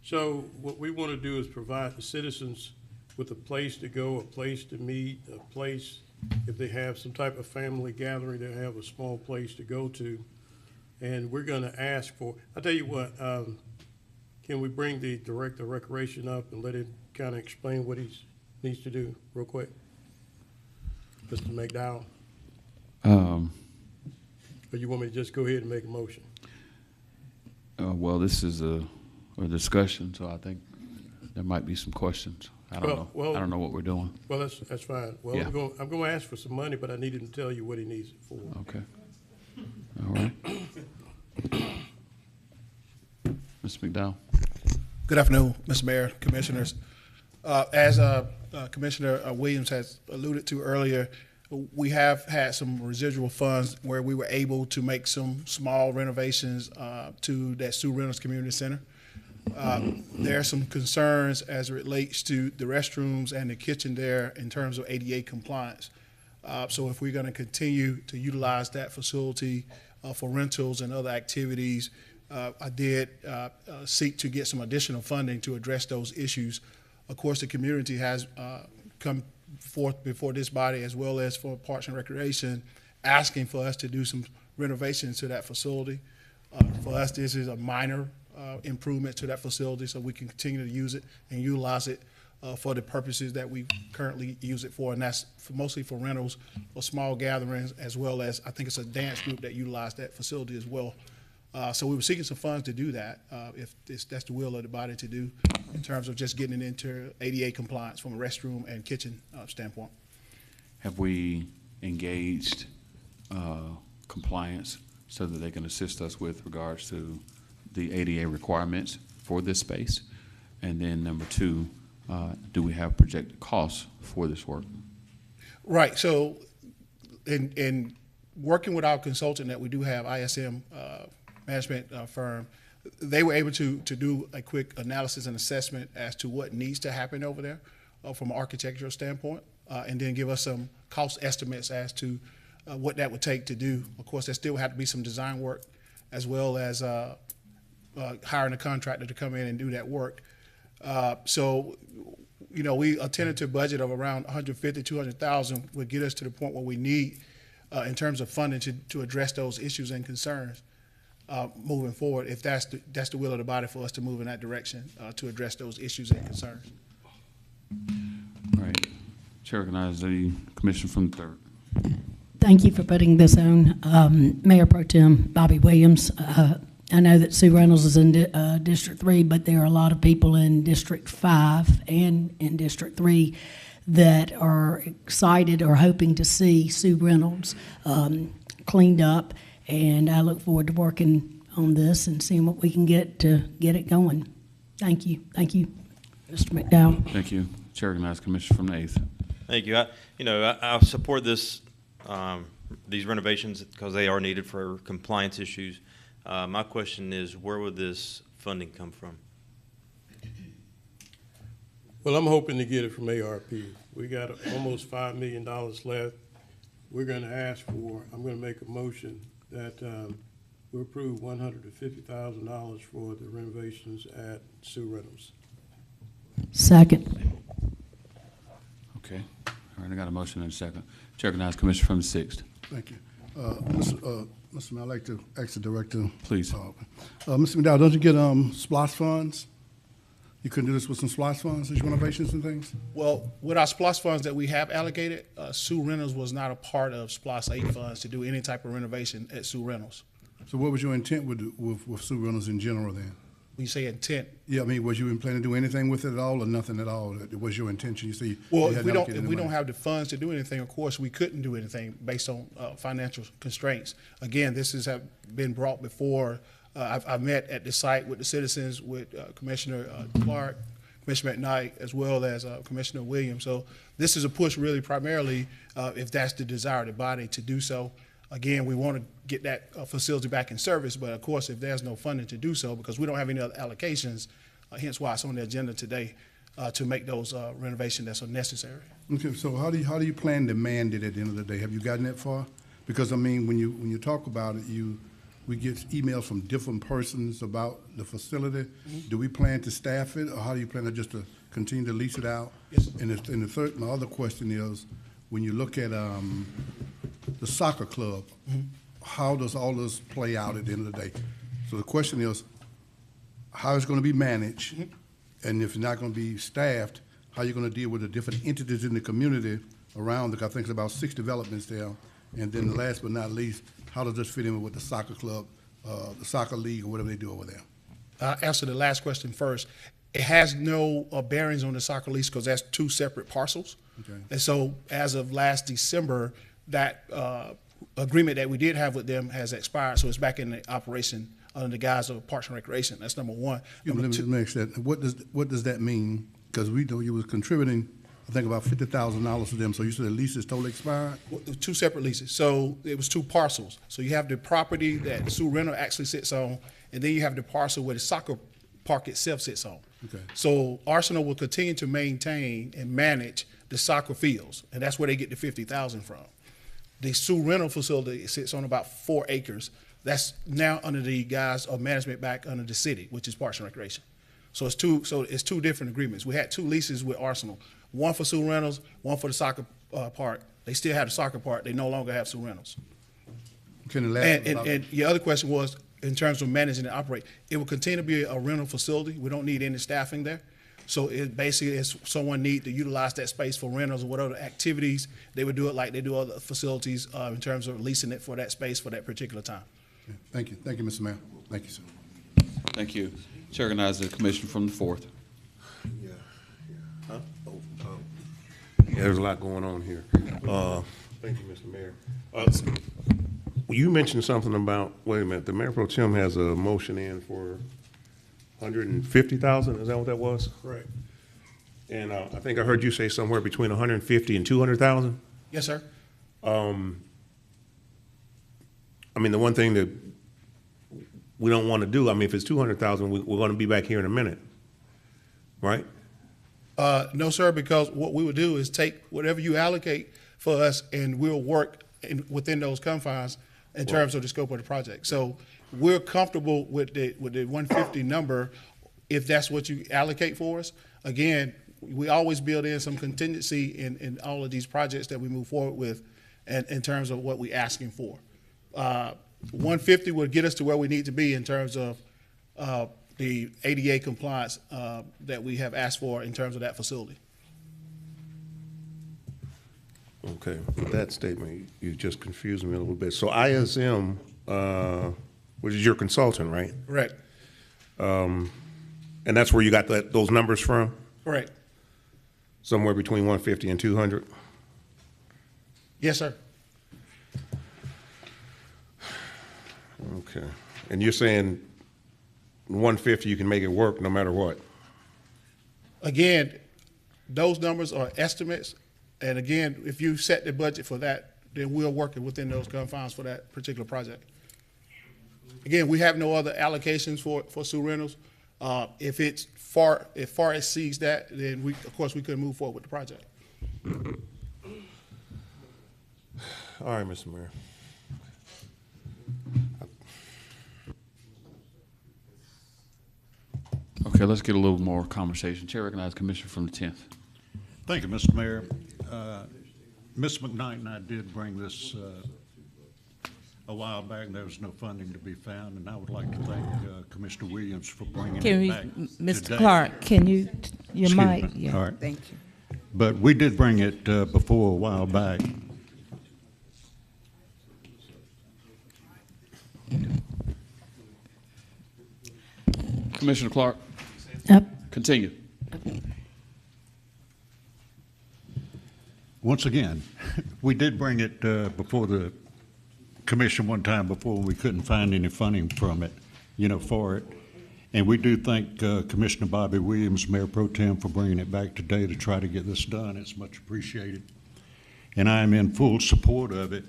So what we want to do is provide the citizens with a place to go, a place to meet, a place, if they have some type of family gathering, they have a small place to go to. And we're going to ask for, I'll tell you what, can we bring the Director of Recreation up and let him kind of explain what he needs to do real quick? Mr. McDowell? Or you want me to just go ahead and make a motion? Well, this is a discussion, so I think there might be some questions. I don't know. Well, I don't know what we're doing. Well, that's fine. Well, Yeah. I'm going to ask for some money, but I need him to tell you what he needs it for. Okay. All right. Mr. McDowell. Good afternoon, Mr. Mayor, Commissioners. As Commissioner Williams has alluded to earlier, we have had some residual funds where we were able to make some small renovations to that Sue Reynolds Community Center. There are some concerns as it relates to the restrooms and the kitchen there in terms of ADA compliance. So if we're going to continue to utilize that facility for rentals and other activities, I did seek to get some additional funding to address those issues. Of course, the community has come forth before this body as well as for Parks and Recreation, asking for us to do some renovations to that facility. For us, this is a minor improvement to that facility so we can continue to use it and utilize it for the purposes that we currently use it for, and that's mostly for rentals or small gatherings, as well as I think it's a dance group that utilize that facility as well. So we were seeking some funds to do that, if that's the will of the body to do, in terms of just getting it into ADA compliance from a restroom and kitchen standpoint. Have we engaged compliance so that they can assist us with regards to the ADA requirements for this space? And then number two, do we have projected costs for this work? Right. So in working with our consultant that we do have, ISM management firm, they were able to do a quick analysis and assessment as to what needs to happen over there from an architectural standpoint. and then give us some cost estimates as to what that would take to do. Of course, there still have to be some design work as well as hiring a contractor to come in and do that work. So, you know, a tentative budget of around 150, 200,000 would get us to the point where we need in terms of funding to address those issues and concerns moving forward, if that's the will of the body for us to move in that direction to address those issues and concerns. All right. Chair recognizes the commissioner from the 3rd. Thank you for putting this on. Mayor Pro Tem Bobby Williams, I know that Sue Reynolds is in District 3, but there are a lot of people in District 5 and in District 3 that are excited or hoping to see Sue Reynolds cleaned up, and I look forward to working on this and seeing what we can get to get it going. Thank you. Thank you, Mr. McDowell. Thank you. Chair recognizes commissioner from the 8th. Thank you. I support this, these renovations because they are needed for compliance issues. My question is, where would this funding come from? Well, I'm hoping to get it from ARP. We got almost $5 million left. We're going to ask for, I'm going to make a motion that we approve $150,000 for the renovations at Sue Reynolds. Second. Okay. All right, I got a motion and a second. Chair recognizes commissioner from the 6th. Thank you. Mr. Mayor, I'd like to ask the director. Please. Mr. McDowell, don't you get SPLOST funds? You couldn't do this with some SPLOST funds, these renovations and things? Well, with our SPLOST funds that we have allocated, Sue Reynolds was not a part of SPLOST 8 funds to do any type of renovation at Sue Reynolds. So what was your intent with Sue Reynolds in general then? When you say intent? Yeah, I mean, was you planning to do anything with it at all or nothing at all? Was your intention? You say well, if we don't have the funds to do anything, of course, we couldn't do anything based on financial constraints. Again, this has been brought before. I've met at the site with the citizens, with Commissioner Clark, Commissioner McKnight, as well as Commissioner Williams. So this is a push really primarily if that's the desire of the body to do so. Again, we want to get that facility back in service, but of course, if there's no funding to do so, because we don't have any other allocations, hence why it's on the agenda today to make those renovations that are necessary. Okay, so how do you plan to mandate at the end of the day? Have you gotten that far? Because I mean, when you talk about it, we get emails from different persons about the facility. Mm-hmm. Do we plan to staff it, or how do you plan to continue to lease it out? Yes. And the third, my other question is, when you look at the soccer club, mm-hmm. how does all this play out at the end of the day? So the question is, how it's going to be managed, mm-hmm. and if it's not going to be staffed, how you're going to deal with the different entities in the community around. I think it's about 6 developments there. And then last but not least, how does this fit in with the soccer club, the soccer league, or whatever they do over there? I'll answer the last question first. It has no bearings on the soccer lease because that's 2 separate parcels. Okay. And so as of last December, that agreement that we did have with them has expired, so it's back in the operation under the guise of Parks and Recreation. That's number one. Yeah, let me make that. What does that mean? Because we know you was contributing, I think, about $50,000 to them. So you said the lease is totally expired? Well, 2 separate leases. So it was 2 parcels. So you have the property that Sue Renner actually sits on, and then you have the parcel where the soccer park itself sits on. Okay. So Arsenal will continue to maintain and manage the soccer fields, and that's where they get the $50,000 from. The Sue Renner facility sits on about 4 acres. That's now under the guise of management back under the city, which is Parks and Recreation. So it's 2 different agreements. We had 2 leases with Arsenal, one for Sue Reynolds, one for the soccer park. They still have the soccer park. They no longer have Sue Reynolds. And your other question was, in terms of managing and operate, it will continue to be a rental facility. We don't need any staffing there. So it basically is someone need to utilize that space for rentals or whatever activities, they would do it like they do other facilities in terms of leasing it for that space for that particular time. Okay. Thank you. Thank you, Mr. Mayor. Thank you, sir. Thank you. Chair recognizes the commissioner from the 4th. Yeah. Huh? Yeah, there's a lot going on here. Thank you, Mr. Mayor. You mentioned something about, wait a minute, the Mayor Pro Tem has a motion in for $150,000, is that what that was? Correct. And I think I heard you say somewhere between $150,000 and $200,000? Yes, sir. I mean, the one thing that we don't want to do, I mean, if it's $200,000, we're going to be back here in a minute, right? No, sir, because what we would do is take whatever you allocate for us, and we'll work within those confines in terms of the scope of the project. So we're comfortable with the 150 number if that's what you allocate for us. Again, we always build in some contingency in all of these projects that we move forward with, and in terms of what we're asking for. 150 would get us to where we need to be in terms of the ADA compliance that we have asked for in terms of that facility. Okay, with that statement, you just confused me a little bit. So ISM, which is your consultant, right? Correct. And that's where you got those numbers from? Correct. Somewhere between 150 and 200? Yes, sir. Okay. And you're saying 150, you can make it work no matter what? Again, those numbers are estimates. And again, if you set the budget for that, then we're working within those confines for that particular project. Again, we have no other allocations for Sue Reynolds. If far exceeds that, then of course we could move forward with the project. All right, Mr. Mayor. Okay, let's get a little more conversation. Chair recognizes Commissioner from the 10th. Thank you, Mr. Mayor. Ms. McKnight and I did bring this a while back. There was no funding to be found, and I would like to thank Commissioner Williams for bringing it back Mr. today. Clark, can you, your Excuse mic? me. Yeah, All right. thank you. But we did bring it before a while back. Commissioner Clark? Yep. Continue. Once again, we did bring it before the commission one time before we couldn't find any funding from it, for it. And we do thank Commissioner Bobby Williams, Mayor Pro Tem, for bringing it back today to try to get this done. It's much appreciated. And I am in full support of it.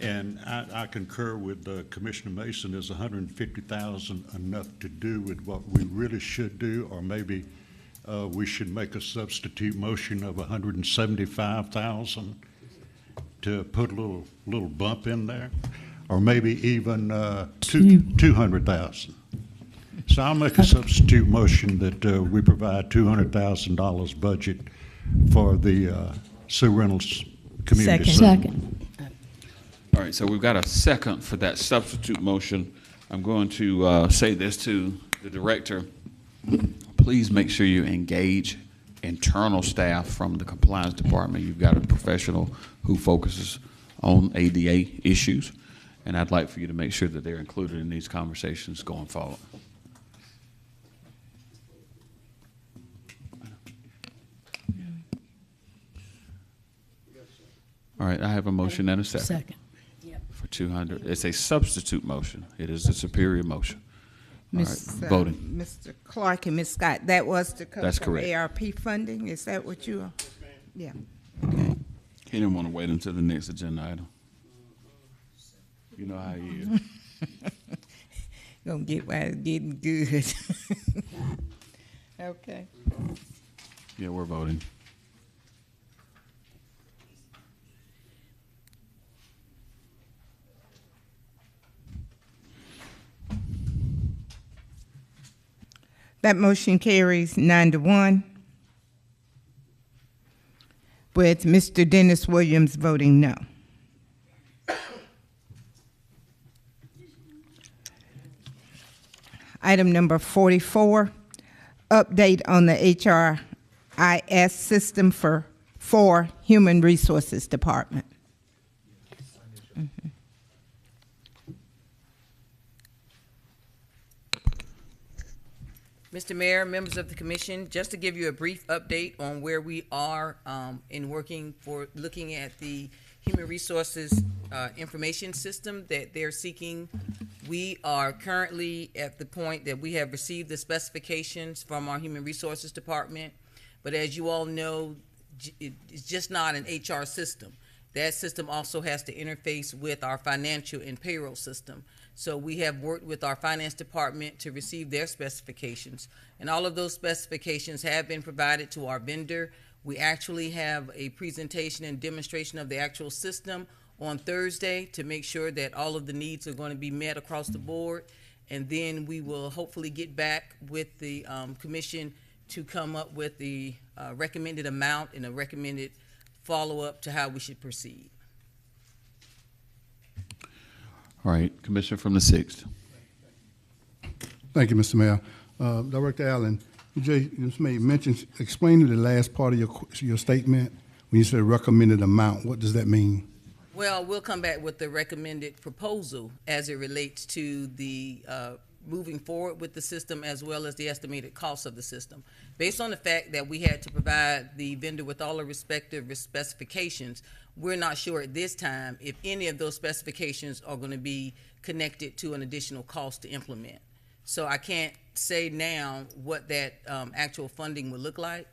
And I concur with Commissioner Mason. Is $150,000 enough to do with what we really should do, or maybe we should make a substitute motion of $175,000 to put a little bump in there, or maybe even $200,000. So I'll make a substitute motion that we provide $200,000 budget for the Sue Reynolds Community Center. Second. All right, so we've got a second for that substitute motion. I'm going to say this to the director. Please make sure you engage internal staff from the compliance department. You've got a professional who focuses on ADA issues, and I'd like for you to make sure that they're included in these conversations going forward. All right, I have a motion and a second. Second. For 200. It's a substitute motion. It is a superior motion. All right, voting. Mr. Clark and Ms. Scott, that was to come That's from correct. ARP funding? Is that what you are? Yeah. He didn't want to wait until the next agenda item. You know how he is. Gonna get why it's getting good. Okay. Yeah, we're voting. That motion carries 9-1, with Mr. Dennis Williams voting no. Item number 44, update on the HRIS system for Human Resources Department. Mr. Mayor, members of the commission, just to give you a brief update on where we are in looking at the human resources information system that they're seeking. We are currently at the point that we have received the specifications from our human resources department, but as you all know, it's just not an HR system. that system also has to interface with our financial and payroll system. So we have worked with our finance department to receive their specifications, and all of those specifications have been provided to our vendor. We actually have a presentation and demonstration of the actual system on Thursday to make sure that all of the needs are going to be met across the board. And then we will hopefully get back with the commission to come up with the recommended amount and a recommended follow-up to how we should proceed. All right, Commissioner from the 6th. Thank you, Mr. Mayor. Director Allen, you just made mention, explain to the last part of your statement when you said recommended amount. What does that mean? Well, we'll come back with the recommended proposal as it relates to the moving forward with the system, as well as the estimated cost of the system. Based on the fact that we had to provide the vendor with all the respective specifications, we're not sure at this time if any of those specifications are going to be connected to an additional cost to implement. So I can't say now what that actual funding would look like,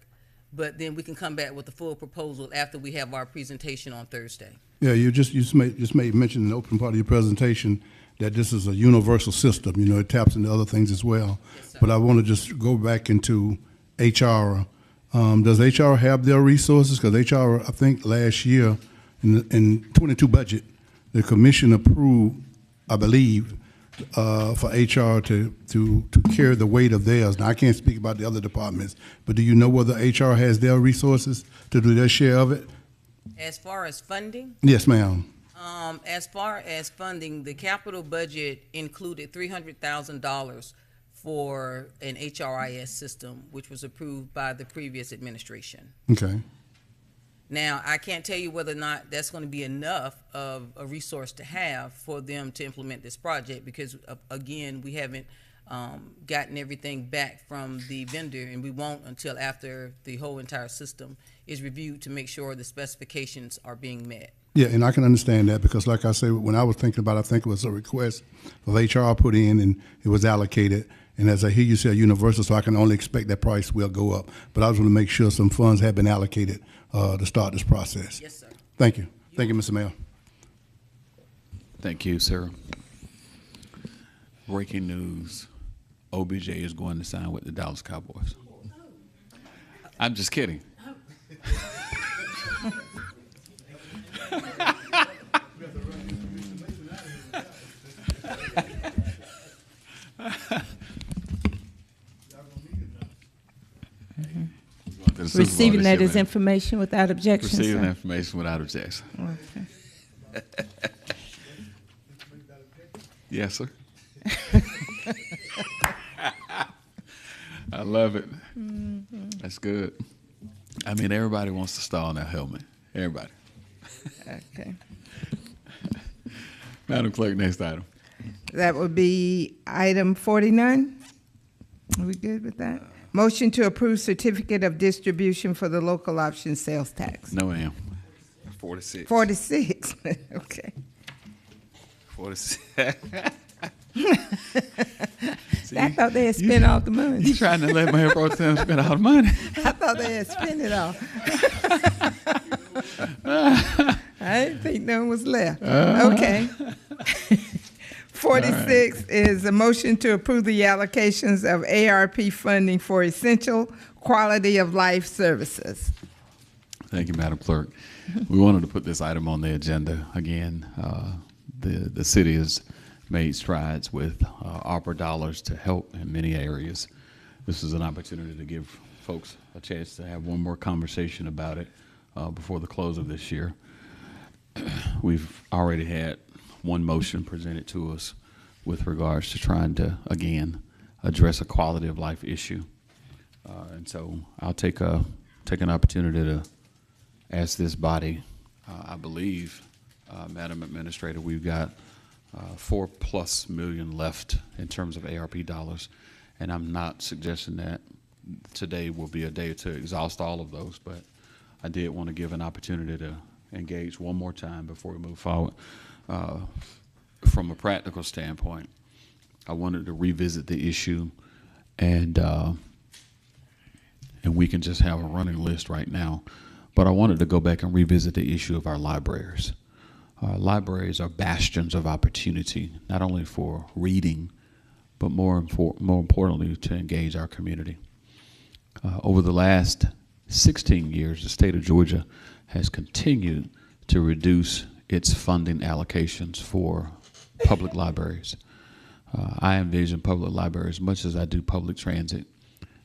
but then we can come back with the full proposal after we have our presentation on Thursday. Yeah, you just made mention in the open part of your presentation that this is a universal system. You know, it taps into other things as well. Yes, but I want to just go back into HR. Does HR have their resources? Because HR, I think last year in 22 budget, the commission approved, I believe, for HR to carry the weight of theirs. Now, I can't speak about the other departments, but do you know whether HR has their resources to do their share of it? As far as funding? Yes, ma'am. As far as funding, the capital budget included $300,000 for an HRIS system, which was approved by the previous administration. Okay. Now, I can't tell you whether or not that's going to be enough of a resource to have for them to implement this project because, again, we haven't gotten everything back from the vendor, and we won't until after the whole entire system is reviewed to make sure the specifications are being met. Yeah, and I can understand that because, like I said, when I was thinking about it, I think it was a request of HR put in and it was allocated. And as I hear you say universal, so I can only expect that price will go up. But I was going to make sure some funds have been allocated to start this process. Yes, sir. Thank you. Thank you, Mr. Mayor. Thank you, sir. Breaking news. OBJ is going to sign with the Dallas Cowboys. I'm just kidding. Receiving that as information without objection. Receiving sir. information without objection. Okay. Yes, sir. I love it. Mm-hmm. That's good. I mean, everybody wants to star on that helmet. Everybody. Okay. Madam Clerk, next item. That would be item 49. Are we good with that? Motion to approve certificate of distribution for the local option sales tax. No, ma'am. 46. 46. Okay. 46. See, I thought they had spent all the money. You trying to let Mayor Pro Tem spend all the money? I thought they had spent it all. I didn't think none was left. Okay. 46 right. Is a motion to approve the allocations of ARP funding for essential quality of life services. Thank you, Madam Clerk. We wanted to put this item on the agenda again. The city has made strides with ARPA dollars to help in many areas. This is an opportunity to give folks a chance to have one more conversation about it before the close of this year. We've already had one motion presented to us with regards to trying to, again, address a quality of life issue. And so I'll take an opportunity to ask this body, I believe, Madam Administrator, we've got $4+ million left in terms of ARP dollars. And I'm not suggesting that today will be a day to exhaust all of those, but I did want to give an opportunity to engage one more time before we move forward. From a practical standpoint, I wanted to revisit the issue, and we can just have a running list right now. But I wanted to go back and revisit the issue of our libraries. Our libraries are bastions of opportunity, not only for reading, but more importantly, to engage our community. Over the last 16 years, the state of Georgia has continued to reduce its funding allocations for public libraries. I envision public libraries, much as I do public transit,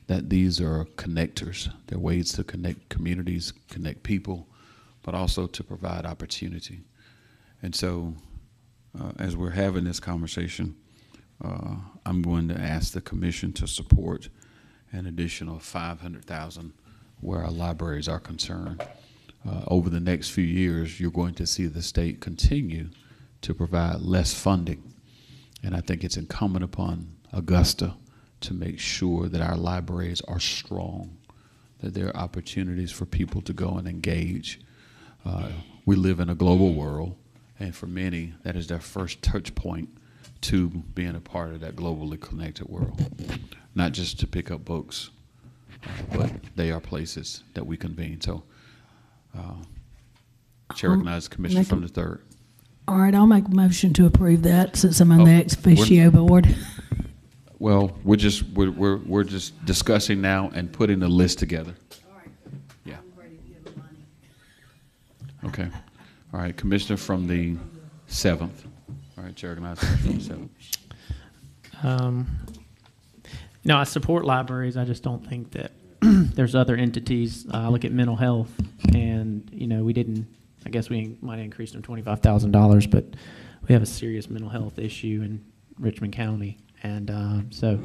that these are connectors. They're ways to connect communities, connect people, but also to provide opportunity. And so, as we're having this conversation, I'm going to ask the commission to support an additional $500,000 where our libraries are concerned. Over the next few years, you're going to see the state continue to provide less funding. And I think it's incumbent upon Augusta to make sure that our libraries are strong, that there are opportunities for people to go and engage. We live in a global world, and for many, that is their first touch point to being a part of that globally connected world. Not just to pick up books, but they are places that we convene. So, Chair recognizes Commissioner from the 3rd. All right, I'll make a motion to approve that since I'm on the ex officio board. Well, we're just discussing now and putting the list together. All right. Yeah. I'm ready to give them money. Okay. All right, Commissioner from the 7th. All right, Chair recognizes Commissioner from the 7th. No, I support libraries. I just don't think that there's other entities. I look at mental health, and we didn't. I guess we might have increased them $25,000, but we have a serious mental health issue in Richmond County, and so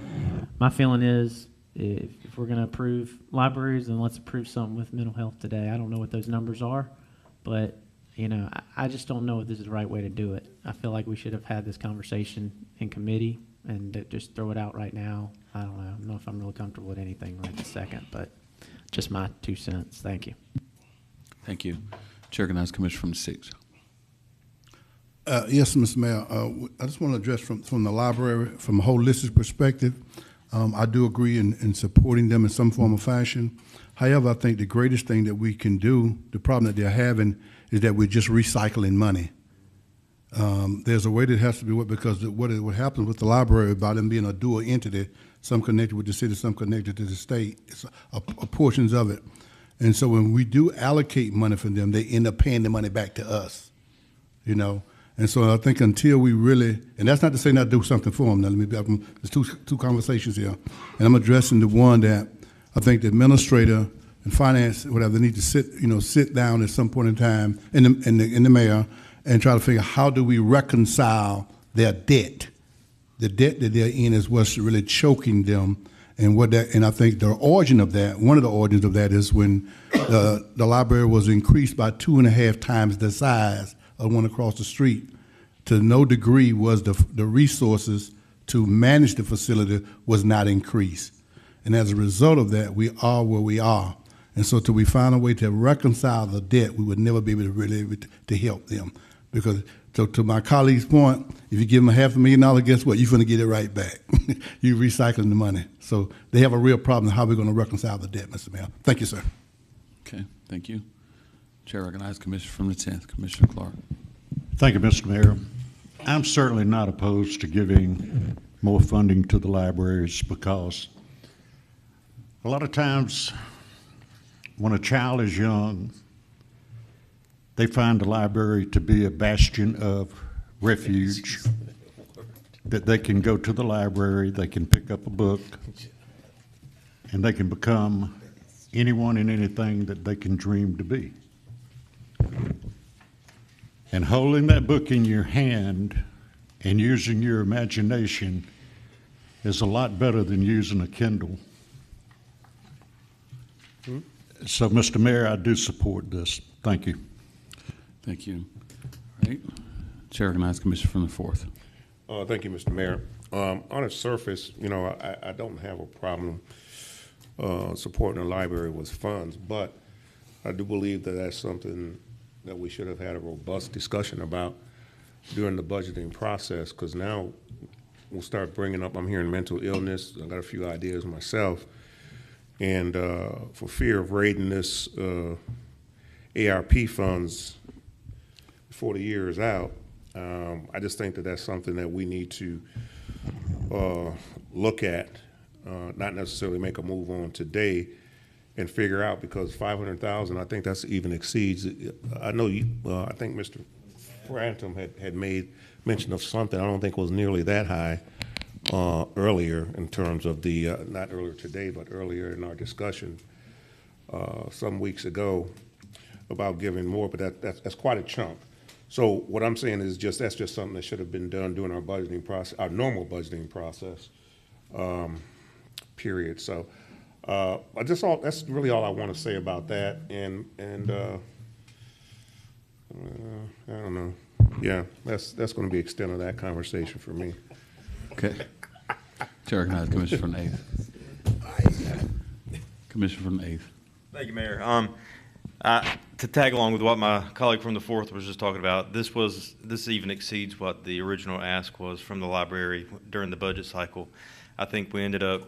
my feeling is if we're going to approve libraries, then let's approve something with mental health today. I don't know what those numbers are, but I just don't know if this is the right way to do it. I feel like we should have had this conversation in committee and just throw it out right now. I don't know if I'm really comfortable with anything right this second, but just my 2 cents. Thank you. Thank you. Chair recognizes Commissioner from the 6th. Yes, Mr. Mayor. I just want to address from the library, from a holistic perspective, I do agree in supporting them in some form or fashion. However, I think the greatest thing that we can do, the problem that they're having, is that we're just recycling money. There's a way that has to be because what happens with the library about them being a dual entity, some connected with the city, some connected to the state, it's portions of it. And so when we do allocate money for them, they end up paying the money back to us, And so I think until we really, and that's not to say not do something for them. Now, there's two conversations here. And I'm addressing the one that I think the administrator and finance, whatever, they need to sit down at some point in time, in the mayor, and try to figure out how do we reconcile their debt. The debt that they're in is what's really choking them. And I think the origin of that, one of the origins of that is when the library was increased by 2.5 times the size of one across the street. To no degree was the resources to manage the facility was not increased. And as a result of that, we are where we are. And so till we find a way to reconcile the debt, we would never be able to really to help them. Because to my colleague's point, if you give them $500,000, guess what? You're going to get it right back. You're recycling the money. So they have a real problem how we're going to reconcile the debt, Mr. Mayor. Thank you, sir. Okay, thank you. Chair recognizes Commissioner from the 10th, Commissioner Clark. Thank you, Mr. Mayor. I'm certainly not opposed to giving more funding to the libraries because a lot of times when a child is young, they find the library to be a bastion of refuge, that they can go to the library, they can pick up a book, and they can become anyone and anything that they can dream to be. And holding that book in your hand and using your imagination is a lot better than using a Kindle. So, Mr. Mayor, I do support this. Thank you. Thank you. All right. Chair recognizes Commissioner from the 4th. Thank you, Mr. Mayor. On the surface, I don't have a problem supporting the library with funds, but I do believe that that's something that we should have had a robust discussion about during the budgeting process, because now we'll start bringing up, I'm hearing mental illness. I got a few ideas myself. And for fear of raiding this ARP funds before the year is out. I just think that that's something that we need to look at, not necessarily make a move on today, and figure out, because 500,000, I think that's even exceeds. I know you. I think Mr. Frantum had made mention of something. I don't think it was nearly that high earlier in terms of the not earlier today, but earlier in our discussion some weeks ago about giving more. But that's quite a chunk. So what I'm saying is that's just something that should have been done during our budgeting process, our normal budgeting process, period. So that's really all I want to say about that. And I don't know. Yeah, that's going to be the extent of that conversation for me. Okay. Chair recognizes Commissioner from the 8th. Commissioner from the 8th. Thank you, Mayor. To tag along with what my colleague from the 4th was just talking about, this even exceeds what the original ask was from the library during the budget cycle. I think we ended up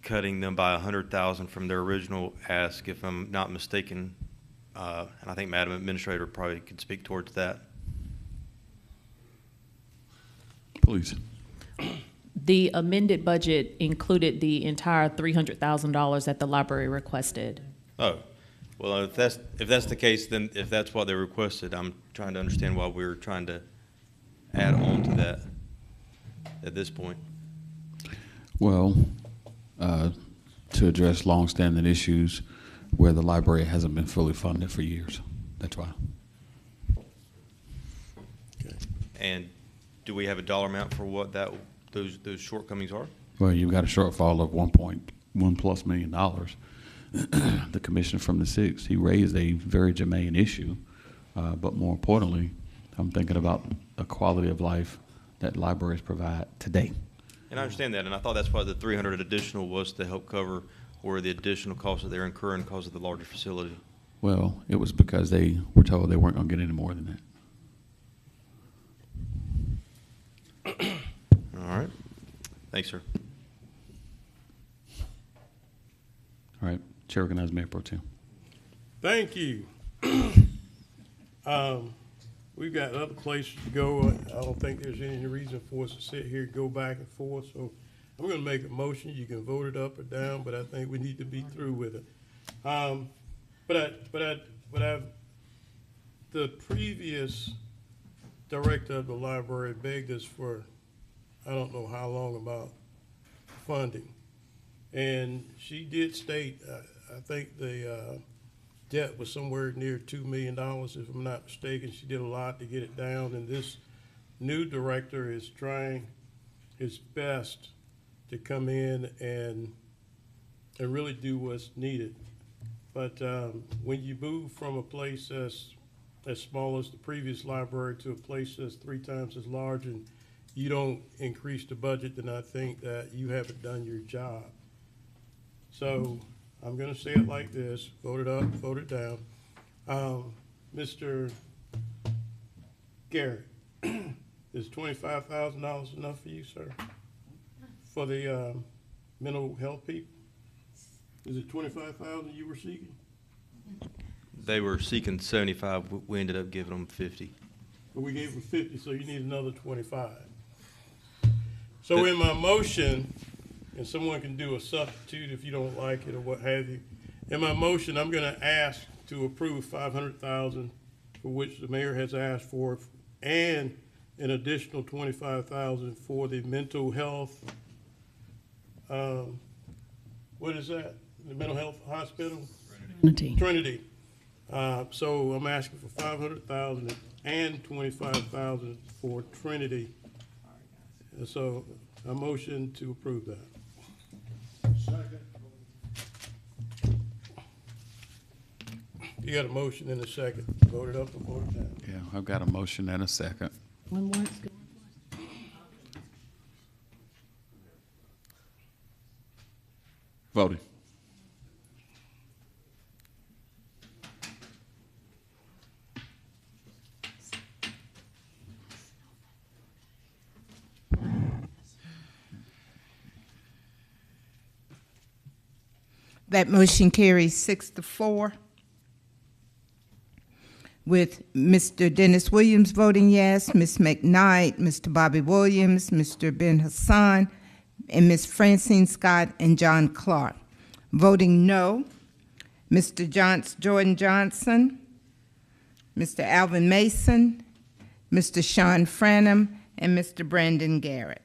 cutting them by $100,000 from their original ask, if I'm not mistaken. And I think Madam Administrator probably could speak towards that. Please. The amended budget included the entire $300,000 that the library requested. Oh, well, if that's the case, then if that's what they requested, I'm trying to understand why we're trying to add on to that at this point. Well, to address longstanding issues where the library hasn't been fully funded for years. That's why. Okay. And do we have a dollar amount for what those shortcomings are? Well, you've got a shortfall of $1.1+ million. The commissioner from the 6th, he raised a very germane issue, but more importantly, I'm thinking about the quality of life that libraries provide today. And I understand that, and I thought that's why the 300 additional was to help cover or the additional costs that they're incurring because of the larger facility. Well, it was because they were told they weren't going to get any more than that. All right. Thanks, sir. All right. Chair recognizes Mayor Pro Tem. Thank you. We've got other places to go. I don't think there's any reason for us to sit here and go back and forth. So I'm going to make a motion. You can vote it up or down, but I think we need to be through with it. The previous director of the library begged us for, I don't know how long, about funding. And she did state, I think the debt was somewhere near $2 million, if I'm not mistaken. She did a lot to get it down, and this new director is trying his best to come in and really do what's needed. But when you move from a place as small as the previous library to a place that's 3 times as large, and you don't increase the budget, then I think that you haven't done your job. So I'm going to say it like this: vote it up, vote it down. Mr. Garrett, is $25,000 enough for you, sir, for the mental health people? Is it $25,000 you were seeking? They were seeking 75. We ended up giving them 50. But we gave them 50, so you need another 25. So in my motion, and someone can do a substitute if you don't like it or what have you. In my motion, I'm going to ask to approve $500,000, for which the mayor has asked for, and an additional $25,000 for the mental health. What is that? The mental health hospital? Trinity. So I'm asking for $500,000 and $25,000 for Trinity. So a motion to approve that. Second. You got a motion and a second. Vote it up or vote it down. Yeah, I've got a motion and a second. One more. Voting. That motion carries 6-4. with Mr. Dennis Williams voting yes, Ms. McKnight, Mr. Bobby Williams, Mr. Ben Hassan, and Ms. Francine Scott and John Clark. Voting no, Mr. Jordan Johnson, Mr. Alvin Mason, Mr. Sean Franham, and Mr. Brandon Garrett.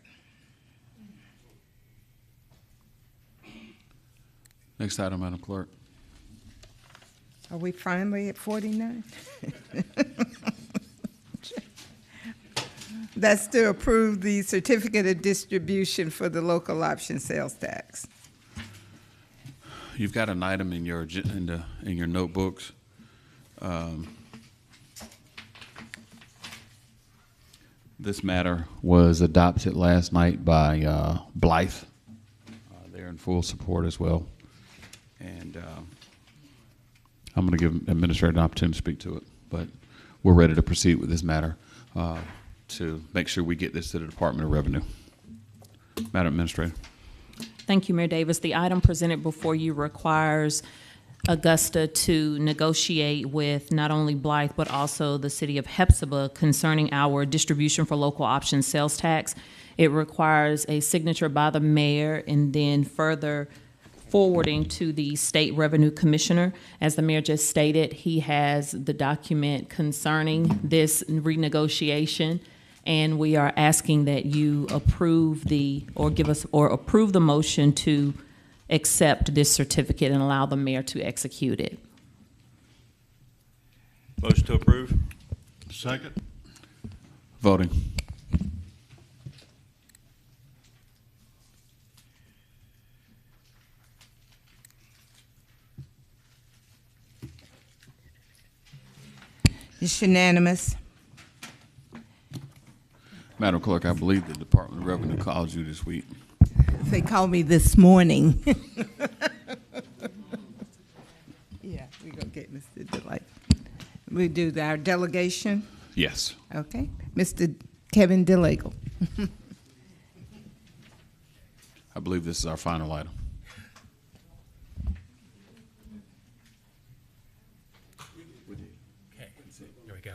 Next item, Madam Clerk. Are we finally at 49? That's to approve the certificate of distribution for the local option sales tax. You've got an item in your in your notebooks. This matter was adopted last night by Blythe. They're in full support as well. And I'm going to give Administrator an opportunity to speak to it, but we're ready to proceed with this matter to make sure we get this to the Department of Revenue. Madam Administrator. Thank you, Mayor Davis. The item presented before you requires Augusta to negotiate with not only Blythe, but also the city of Hephzibah concerning our distribution for local option sales tax. It requires a signature by the mayor and then further forwarding to the state revenue commissioner. As the mayor just stated, he has the document concerning this renegotiation, and we are asking that you approve approve the motion to accept this certificate and allow the mayor to execute it. Motion to approve. Second. Voting. It's unanimous. Madam Clerk, I believe the Department of Revenue called you this week. They called me this morning. Yeah, we're going to get Mr. Delight. We do our delegation? Yes. Okay. Mr. Kevin DeLagle. I believe this is our final item. Okay, here we go.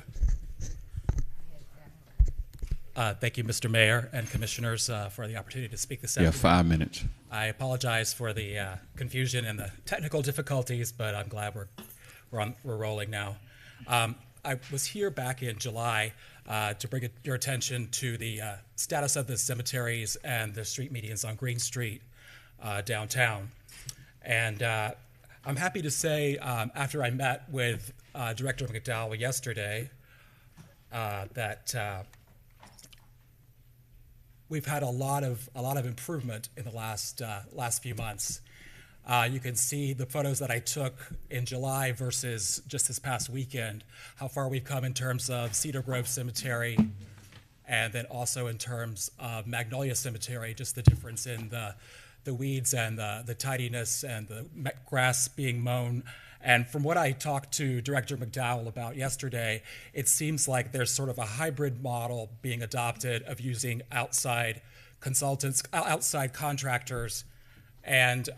Thank you, Mr. Mayor and Commissioners, for the opportunity to speak this afternoon. 5 minutes. I apologize for the confusion and the technical difficulties, but I'm glad we're rolling now. I was here back in July to bring your attention to the status of the cemeteries and the street medians on Green Street downtown. And I'm happy to say, after I met with Director McDowell yesterday, that we've had a lot of improvement in the last few months. You can see the photos that I took in July versus just this past weekend, how far we've come in terms of Cedar Grove Cemetery, and then also in terms of Magnolia Cemetery, just the difference in the weeds and the tidiness and the grass being mown. And from what I talked to Director McDowell about yesterday, it seems like there's sort of a hybrid model being adopted of using outside consultants, outside contractors, and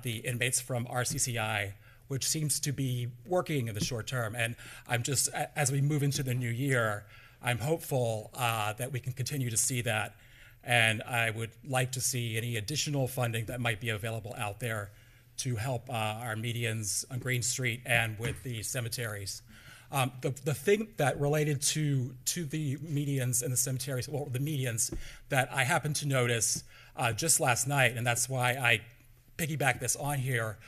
the inmates from RCCI, which seems to be working in the short term. And I'm just, as we move into the new year, I'm hopeful that we can continue to see that. And I would like to see any additional funding that might be available out there to help our medians on Green Street and with the cemeteries. The thing that related to the medians and the cemeteries, well, the medians that I happened to notice just last night, and that's why I piggyback this on here,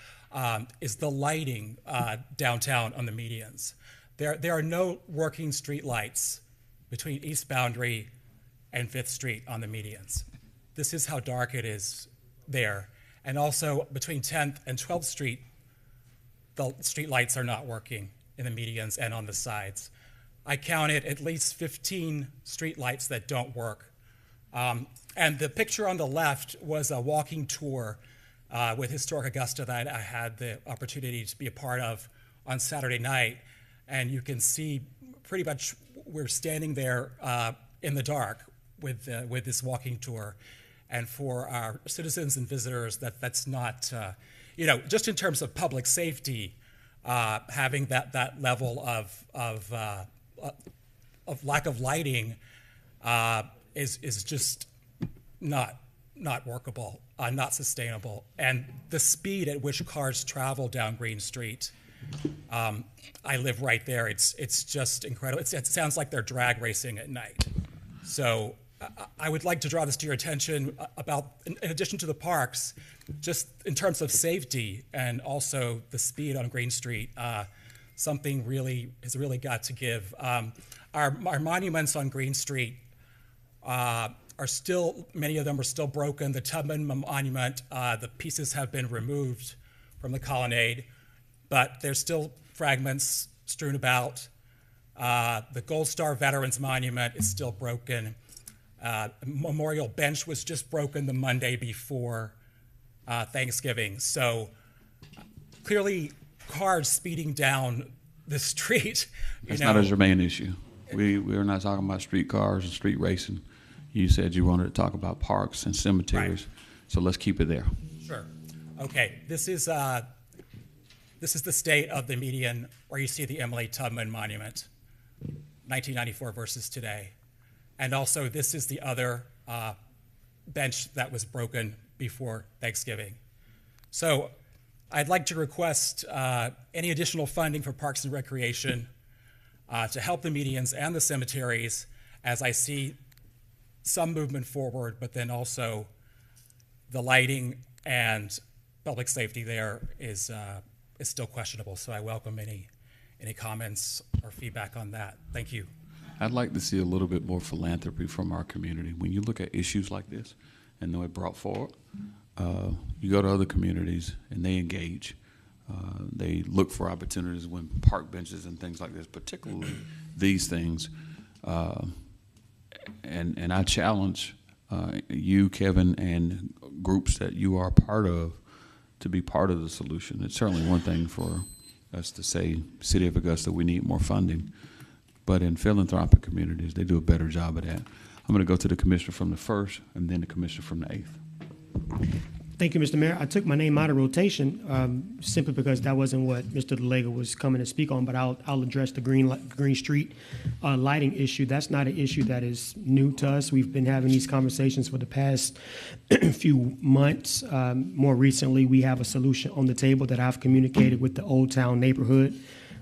is the lighting downtown on the medians. There are no working street lights between East Boundary and 5th Street on the medians. This is how dark it is there. And also between 10th and 12th Street, the street lights are not working in the medians and on the sides. I counted at least 15 street lights that don't work. And the picture on the left was a walking tour with Historic Augusta that I had the opportunity to be a part of on Saturday night. And you can see pretty much we're standing there in the dark with this walking tour. And for our citizens and visitors, that's not, just in terms of public safety, having that level of lack of lighting is just not workable, not sustainable. And the speed at which cars travel down Green Street, I live right there. It's just incredible. It sounds like they're drag racing at night. So I would like to draw this to your attention about, in addition to the parks, just in terms of safety and also the speed on Green Street, something has really got to give. Our monuments on Green Street are still, many of them are still broken. The Tubman Monument, the pieces have been removed from the colonnade, but there's still fragments strewn about. The Gold Star Veterans Monument is still broken. Memorial Bench was just broken the Monday before Thanksgiving. So clearly cars speeding down the street. That's not a germane issue. We're not talking about street cars and street racing. You said you wanted to talk about parks and cemeteries, right. So let's keep it there. Sure. Okay. This is the state of the median where you see the Emily Tubman Monument, 1994 versus today. And also, this is the other bench that was broken before Thanksgiving. So I'd like to request any additional funding for Parks and Recreation to help the medians and the cemeteries, as I see some movement forward, but then also the lighting and public safety there is still questionable. So I welcome any comments or feedback on that. Thank you. I'd like to see a little bit more philanthropy from our community. When you look at issues like this and know it brought forward, you go to other communities and they engage. They look for opportunities when park benches and things like this, particularly these things. And I challenge you, Kevin, and groups that you are part of to be part of the solution. It's certainly one thing for us to say, City of Augusta, we need more funding. But in philanthropic communities, they do a better job of that. I'm going to go to the commissioner from the 1st and then the commissioner from the 8th. Thank you, Mr. Mayor. I took my name out of rotation simply because that wasn't what Mr. DeLega was coming to speak on, but I'll address the Green Street lighting issue. That's not an issue that is new to us. We've been having these conversations for the past few months. More recently, we have a solution on the table that I've communicated with the Old Town neighborhood.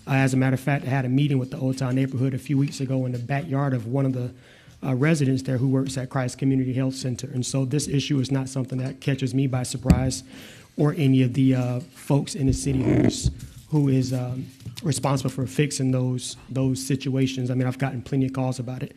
As a matter of fact, I had a meeting with the Old Town neighborhood a few weeks ago in the backyard of one of the residents there who works at Christ Community Health Center. And so this issue is not something that catches me by surprise or any of the folks in the city who is responsible for fixing those situations. I mean, I've gotten plenty of calls about it.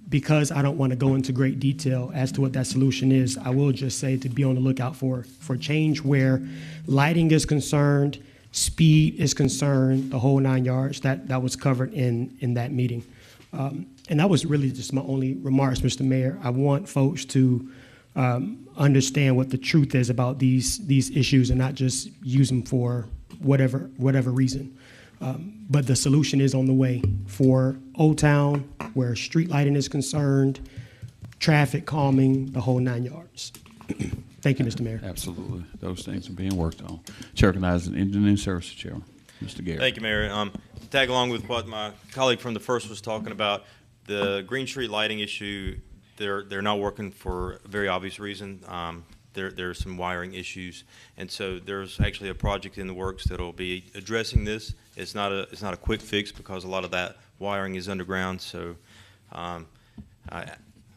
Because I don't want to go into great detail as to what that solution is, I will just say to be on the lookout for change where lighting is concerned, speed is concerned, the whole 9 yards. That was covered in that meeting. And that was really just my only remarks, Mr. Mayor. I want folks to understand what the truth is about these issues and not just use them for whatever reason. But the solution is on the way for Old Town, where street lighting is concerned, traffic calming, the whole 9 yards. Thank you, Mr. Mayor. Absolutely. Those things are being worked on. Chair recognizes the Engineering Services Chairman, Mr. Garrett. Thank you, Mayor. To tag along with what my colleague from the 1st was talking about, the Green Street lighting issue, they're not working for a very obvious reason. There are some wiring issues, and so there's actually a project in the works that will be addressing this. It's not a quick fix because a lot of that wiring is underground. So,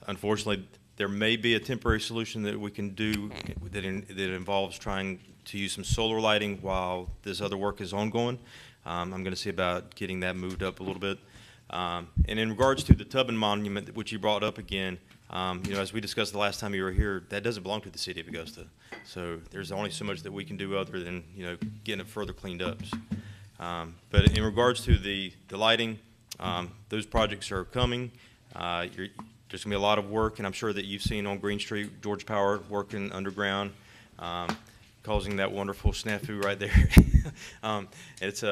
unfortunately, there may be a temporary solution that we can do that involves trying to use some solar lighting while this other work is ongoing. I'm going to see about getting that moved up a little bit. And in regards to the Tubman Monument, which you brought up again, as we discussed the last time you were here, that doesn't belong to the City of Augusta. So there's only so much that we can do other than, getting it further cleaned up. But in regards to the lighting, those projects are coming. There's going to be a lot of work, and I'm sure that you've seen on Green Street, George Power working underground, causing that wonderful snafu right there. It's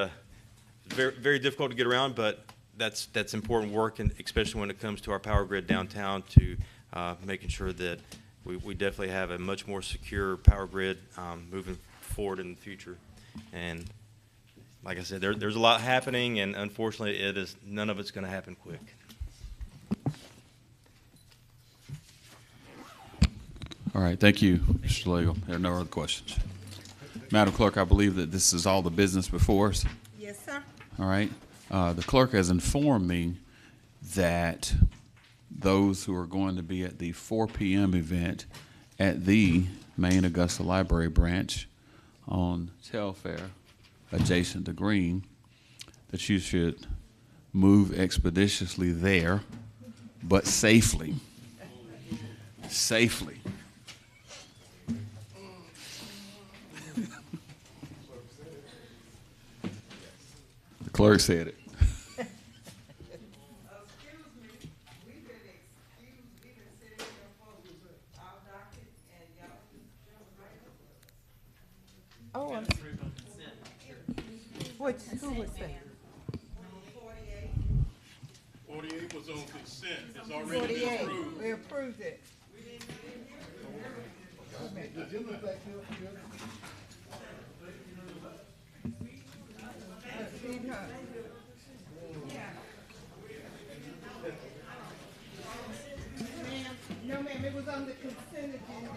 very, very difficult to get around, but that's important work, and especially when it comes to our power grid downtown, to making sure that we definitely have a much more secure power grid moving forward in the future. And like I said, there's a lot happening, and unfortunately, none of it's going to happen quick. All right, thank you, Mr. Legal. There are no other questions. Madam Clerk, I believe that this is all the business before us. Yes, sir. All right. The clerk has informed me that those who are going to be at the 4 p.m. event at the main Augusta Library branch on Telfair, adjacent to Green, that you should move expeditiously there, but safely. Safely. The clerk said it. Oh, who was that? 48 was on consent. It's already been approved. We approved it. No, ma'am, it was on the consent agenda.